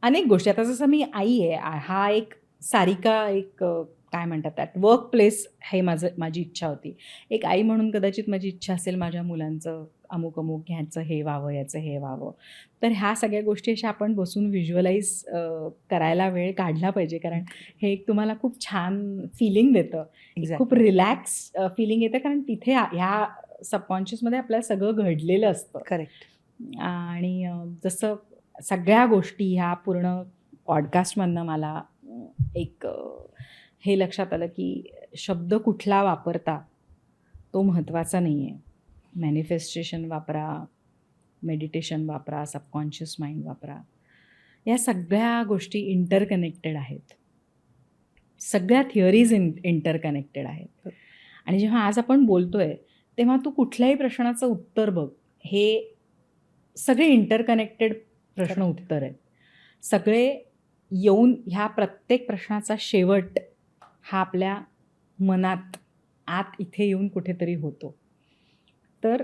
अनेक गोष्टी, आता जसं मी आई आहे, हा एक सारिका एक काय म्हणतात त्यात वर्क प्लेस हे माझी इच्छा होती. एक आई म्हणून कदाचित माझी इच्छा असेल माझ्या मुलांचं अमुक अमुक ह्याचं हे व्हावं, याचं हे व्हावं. तर ह्या सगळ्या गोष्टी अशा आपण बसून व्हिज्युअलाइज करायला वेळ काढला पाहिजे, कारण हे एक तुम्हाला खूप छान फिलिंग देतं, खूप रिलॅक्स फिलिंग येतं, कारण तिथे ह्या सबकॉन्शियसमध्ये आपल्याला सगळं घडलेलं असतं. करेक्ट. आणि जसं सगळ्या गोष्टी ह्या पूर्ण पॉडकास्टमधनं मला एक हे लक्षात आलं की शब्द कुठला वापरता तो महत्त्वाचा नाही आहे. मॅनिफेस्टेशन वापरा, मेडिटेशन वापरा, सबकॉन्शियस माइंड वापरा, या सगळ्या गोष्टी इंटरकनेक्टेड आहेत. सगळ्या थिअरीज इंटरकनेक्टेड आहेत. आणि जेव्हा आज आपण बोलतोय तेव्हा तू कुठल्याही प्रश्नाचं उत्तर बघ, हे सगळे इंटरकनेक्टेड प्रश्न उत्तर आहेत. सगळे येऊन ह्या प्रत्येक प्रश्नाचा शेवट हा आपल्या मनात आत इथे येऊन कुठेतरी होतो. तर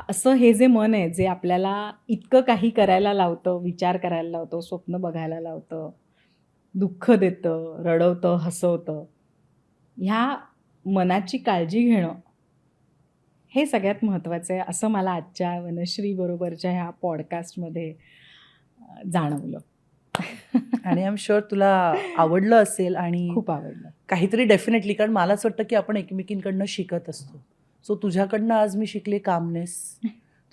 असं हे जे मन आहे, जे आपल्याला इतकं काही करायला लावतं, विचार करायला लावतं, स्वप्न बघायला लावतं, दुःख देतं, रडवतं, हसवतं, ह्या मनाची काळजी घेणं हे सगळ्यात महत्त्वाचं आहे असं मला आजच्या वनश्री बरोबरच्या ह्या पॉडकास्टमध्ये जाणवलं. आणि आय एम शुअर तुला आवडलं असेल आणि खूप आवडलं. काहीतरी डेफिनेटली, कारण मला असं वाटतं की आपण एकमेकींकडनं शिकत असतो. सो तुझ्याकडनं आज मी शिकले कामनेस,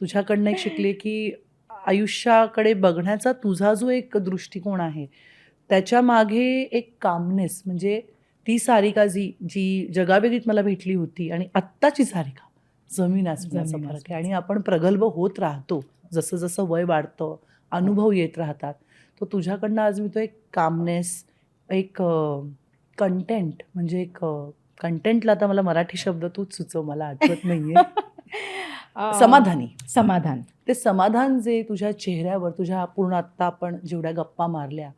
तुझ्याकडनं एक शिकले की आयुष्याकडे बघण्याचा तुझा जो एक दृष्टिकोन आहे त्याच्या मागे एक कामनेस, म्हणजे ती सारिका जी जगावेगळीत मला भेटली होती आणि आत्ताची सारिका जमीन आसमानाचा जमीन फरक आहे. आसमानाचा. आणि आपण प्रगल्भ होत राहतो जसं जसं वय वाढतं, अनुभव येत राहतात. तो तुझ्याकडनं आज मी तो एक कामनेस, एक कंटेंट, म्हणजे एक कंटेंटला आता मला मराठी शब्द तूच सुचव, मला आठवत नाहीये. समाधानी. समाधान. ते समाधान जे तुझ्या चेहऱ्यावर, तुझ्या पूर्ण आत्ता आपण जेवढ्या गप्पा मारल्या,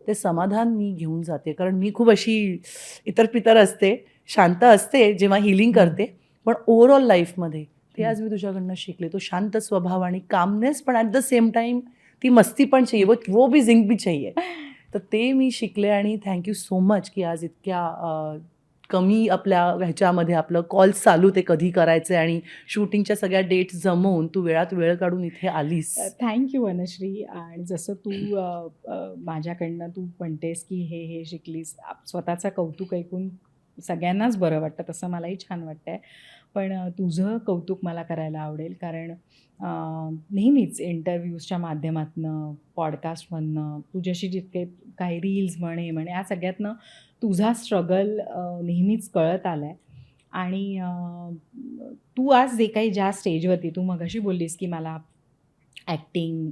ते समाधान मी घेऊन जाते. कारण मी खूप अशी इतर पितर असते, शांत असते जेव्हा हिलिंग करते, पण ओव्हरऑल लाईफमध्ये ते आज मी तुझ्याकडनं शिकले. तो शांत स्वभाव आणि कामनेस, पण ॲट द सेम टाईम ती मस्ती पण चाहिए, वो भी जिंक भी चाहिए. तर ते मी शिकले. आणि थँक्यू सो मच की आज इतक्या कमी आपल्या ह्याच्यामध्ये आपलं कॉल्स चालू ते कधी करायचे आणि शूटिंगच्या सगळ्या डेट्स जमवून तू वेळात वेळ काढून इथे आलीस. थँक्यू वनश्री. आणि जसं तू माझ्याकडनं तू म्हणतेस की हे शिकलीस, स्वतःचं कौतुक ऐकून सगळ्यांनाच बरं वाटतं, तसं मलाही छान वाटतं आहे. पण तुझं कौतुक मला करायला आवडेल, कारण नेहमीच इंटरव्ह्यूजच्या माध्यमातनं, पॉडकास्टमधनं, तुझ्याशी जितके काही रील्स म्हणे या सगळ्यातनं तुझा स्ट्रगल नेहमीच कळत आला आहे. आणि तू आज जे काही ज्या स्टेजवरती, तू मगाशी बोललीस की मला ॲक्टिंग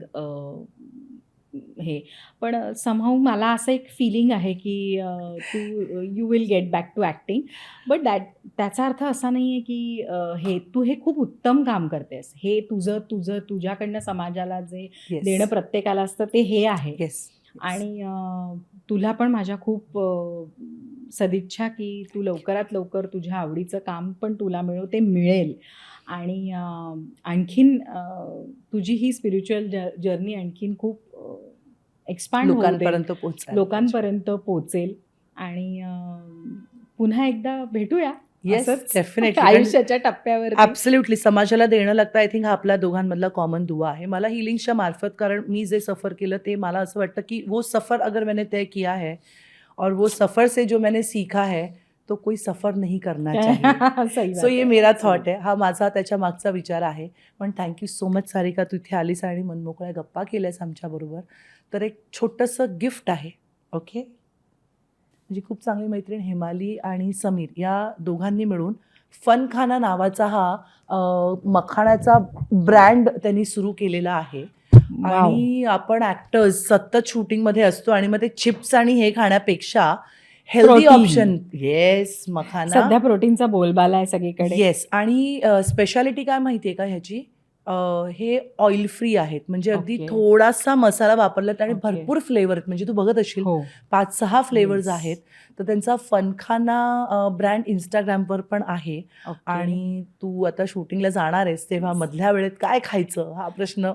हे, पण समहाऊ मला असं एक फिलिंग आहे की तू you will get back to acting. But त्याचा अर्थ असा नाही आहे की तू हे खूप उत्तम काम करतेस. हे तुझ्याकडनं समाजाला जे देणं प्रत्येकाला असतं ते हे आहे. येस. आणि तुला पण माझ्या खूप सदिच्छा की तू लवकरात लवकर तुझ्या आवडीचं काम पण तुला ते मिळेल. आणि आणखीन तुझी ही स्पिरिच्युअल जर्नी आणखीन खूप एक्सपांड लोकांपर्यंत पोचेल. आणि पुन्हा एकदा भेटूया. Yes, definitely. आयुष्याच्या टप्प्यावर ॲब्सोल्युटली. समाजाला देणं लागतं. आय थिंक हा आपल्या दोघांमधला कॉमन दुवा आहे. मला हिलिंग्सच्या मार्फत, कारण मी जे सफ़र केलं ते मला असं वाटतं की वो सफ़र अगर मैंने तय किया है और वो सफ़र से जो मैंने सीखा है तो कोई सफ़र नहीं करना चाहिए. सो ये मेरा थॉट आहे. हा माझा त्याच्या मागचा विचार आहे. पण थँक्यू सो मच सारिका, तू इथे आलीस आणि मनमोकळ्या गप्पा केल्यास आमच्याबरोबर. तर एक छोटंसं गिफ्ट आहे. ओके. म्हणजे खूप चांगली मैत्रीण हेमाली आणि समीर या दोघांनी मिळून फनखाना नावाचा हा मखाणाचा ब्रँड त्यांनी सुरू केलेला आहे. आणि आपण ॲक्टर्स सतत शूटिंगमध्ये असतो आणि मग ते चिप्स आणि हे खाण्यापेक्षा हेल्दी ऑप्शन. येस, मखाना सध्या प्रोटीनचा बोलबाला आहे सगळीकडे. येस. आणि स्पेशालिटी काय माहिती आहे का ह्याची? हे ऑइल फ्री आहेत, म्हणजे अगदी थोडासा मसाला वापरलात आणि भरपूर फ्लेवर आहेत. म्हणजे तू बघत असशील 5-6 फ्लेवर्स आहेत. तर त्यांचा फनखाना ब्रँड इंस्टाग्रामवर पण आहे. आणि तू आता शूटिंगला जाणार आहेस तेव्हा मधल्या वेळेत काय खायचं हा प्रश्न.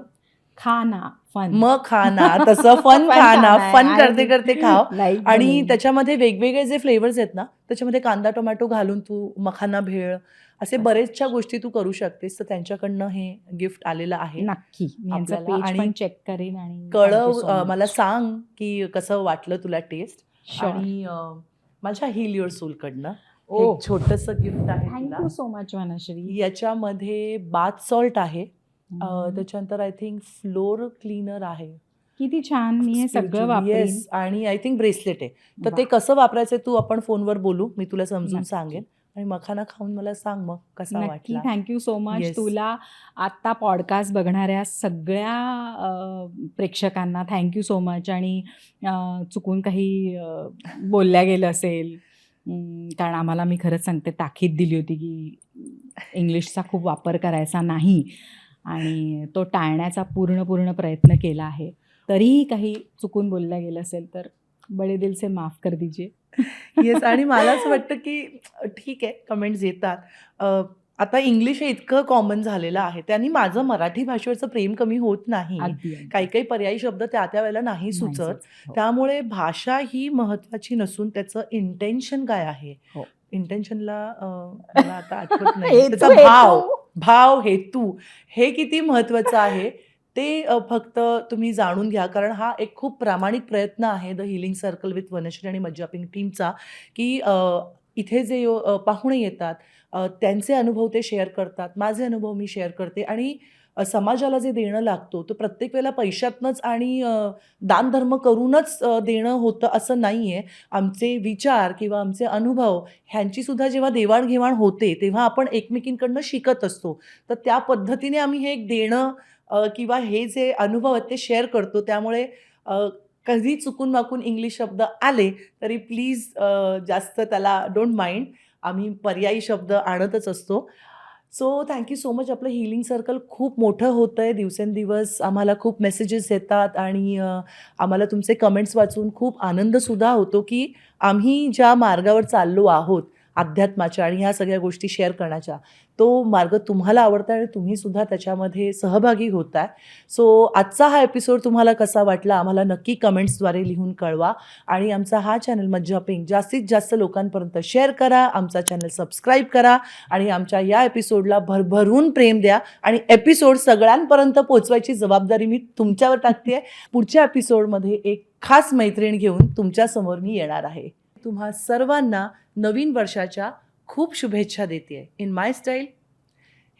खाना फन, मग खाना तसं फन खाना, फन करते करते खाव. आणि त्याच्यामध्ये वेगवेगळे जे फ्लेवर्स आहेत ना, त्याच्यामध्ये कांदा टोमॅटो घालून तू मखाना भेळ असे बरेचशा गोष्टी तू करू शकतेस. तर त्यांच्याकडनं हे गिफ्ट आलेलं आहे. नक्की आपल्याला. आणि चेक करेन आणि कळव, मला सांग की कसं वाटलं तुला टेस्ट. आणि माझ्या हील युअर सोल कडनं एक छोटंसं गिफ्ट आहे. Thank you so much Vanashree. याच्यामध्ये बाथ सॉल्ट आहे. त्याच्यानंतर आय थिंक फ्लोर क्लीनर आहे. किती छान. मी हे सगळं वापरेन. आणि आय थिंक ब्रेसलेट आहे. तर ते कसं वापरायचं तू आपण फोनवर बोलू, मी तुला समजून सांगेन. आणि मखाना खाऊन मला सांग मग कसा वाटला. Thank you so much. तुला आत्ता पॉडकास्ट बघणाऱ्या सगळ्या प्रेक्षकांना थँक्यू सो मच. आणि चुकून काही बोलल्या गेलं असेल, कारण आम्हाला, मी खरंच सांगते, ताकीद दिली होती की इंग्लिशचा खूप वापर करायचा नाही आणि तो टाळण्याचा पूर्ण प्रयत्न केला आहे. तरीही काही चुकून बोलल्या गेलं असेल तर बडे दिल से माफ कर दीजिए. येस. आणि मला असं वाटतं की ठीक आहे, कमेंट्स येतात. आता इंग्लिश हे इतकं कॉमन झालेलं आहे, त्यांनी माझं मराठी भाषेवरचं प्रेम कमी होत नाही. काही पर्यायी शब्द त्या वेळेला नाही सुचत. त्यामुळे भाषा ही महत्वाची नसून त्याचं इंटेन्शन काय आहे, इंटेन्शनला मला आता आठवत नाही, त्याचा भाव भाव, हेतू हे किती महत्त्वाचं आहे ते फक्त तुम्ही जाणून घ्या. कारण हा एक खूप प्रामाणिक प्रयत्न आहे the healing circle with Vanashree आणि मज्जा पिंक टीमचा, की इथे जे पाहुणे येतात त्यांचे अनुभव ते शेअर करतात. माझे अनुभव मी शेअर करते आणि समाजाला जे देणं लागतो तो प्रत्येक वेळेला पैशातनंच आणि दानधर्म करूनच देणं होतं असं नाहीये. आमचे विचार किंवा आमचे अनुभव ह्यांची सुद्धा जेव्हा देवाण-घेवाण होते, तेव्हा आपण एकमेकींकडनं शिकत असतो. तर त्या पद्धतीने आम्ही हे एक देणं किंवा हे जे अनुभव आहेत ते शेअर करतो. त्यामुळे कधी चुकून-माकून इंग्लिश शब्द आले तरी प्लीज जास्त त्याला डोंट माइंड. आम्ही पर्यायी शब्द आणतच असतो. So thank you so much. आपलं हीलिंग सर्कल खूप मोठं होतंय दिवसेंदिवस. आम्हाला खूप मेसेजेस येतात आणि आम्हाला तुमचे कमेंट्स वाचून खूप आनंदसुद्धा होतो, की आम्ही ज्या मार्गावर चाललो आहोत अध्यात्माच्या आणि ह्या सगळ्या गोष्टी शेअर करण्याच्या, तो मार्ग तुम्हाला आवडता आणि तुम्हीसुद्धा त्याच्यामध्ये सहभागी होताय. सो आजचा हा एपिसोड तुम्हाला कसा वाटला आम्हाला नक्की कमेंट्सद्वारे लिहून कळवा आणि आमचा हा चॅनल मज्जा पिंक जास्तीत जास्त लोकांपर्यंत शेअर करा. आमचा चॅनल सबस्क्राईब करा आणि आमच्या या एपिसोडला भरभरून प्रेम द्या आणि एपिसोड सगळ्यांपर्यंत पोहोचवायची जबाबदारी मी तुमच्यावर टाकते आहे. पुढच्या एपिसोडमध्ये एक खास मैत्रीण घेऊन तुमच्यासमोर मी येणार आहे. तुम्हा सर्वांना नवीन वर्षाच्या खूप शुभेच्छा देते इन माय स्टाईल.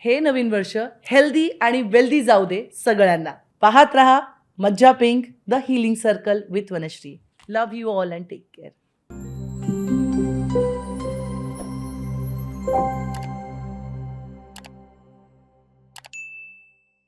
हे नवीन वर्ष हेल्दी आणि वेल्दी जाऊ दे सगळ्यांना. पाहत रहा मज्जा pink the healing circle with Vanashree. Love you all and take care.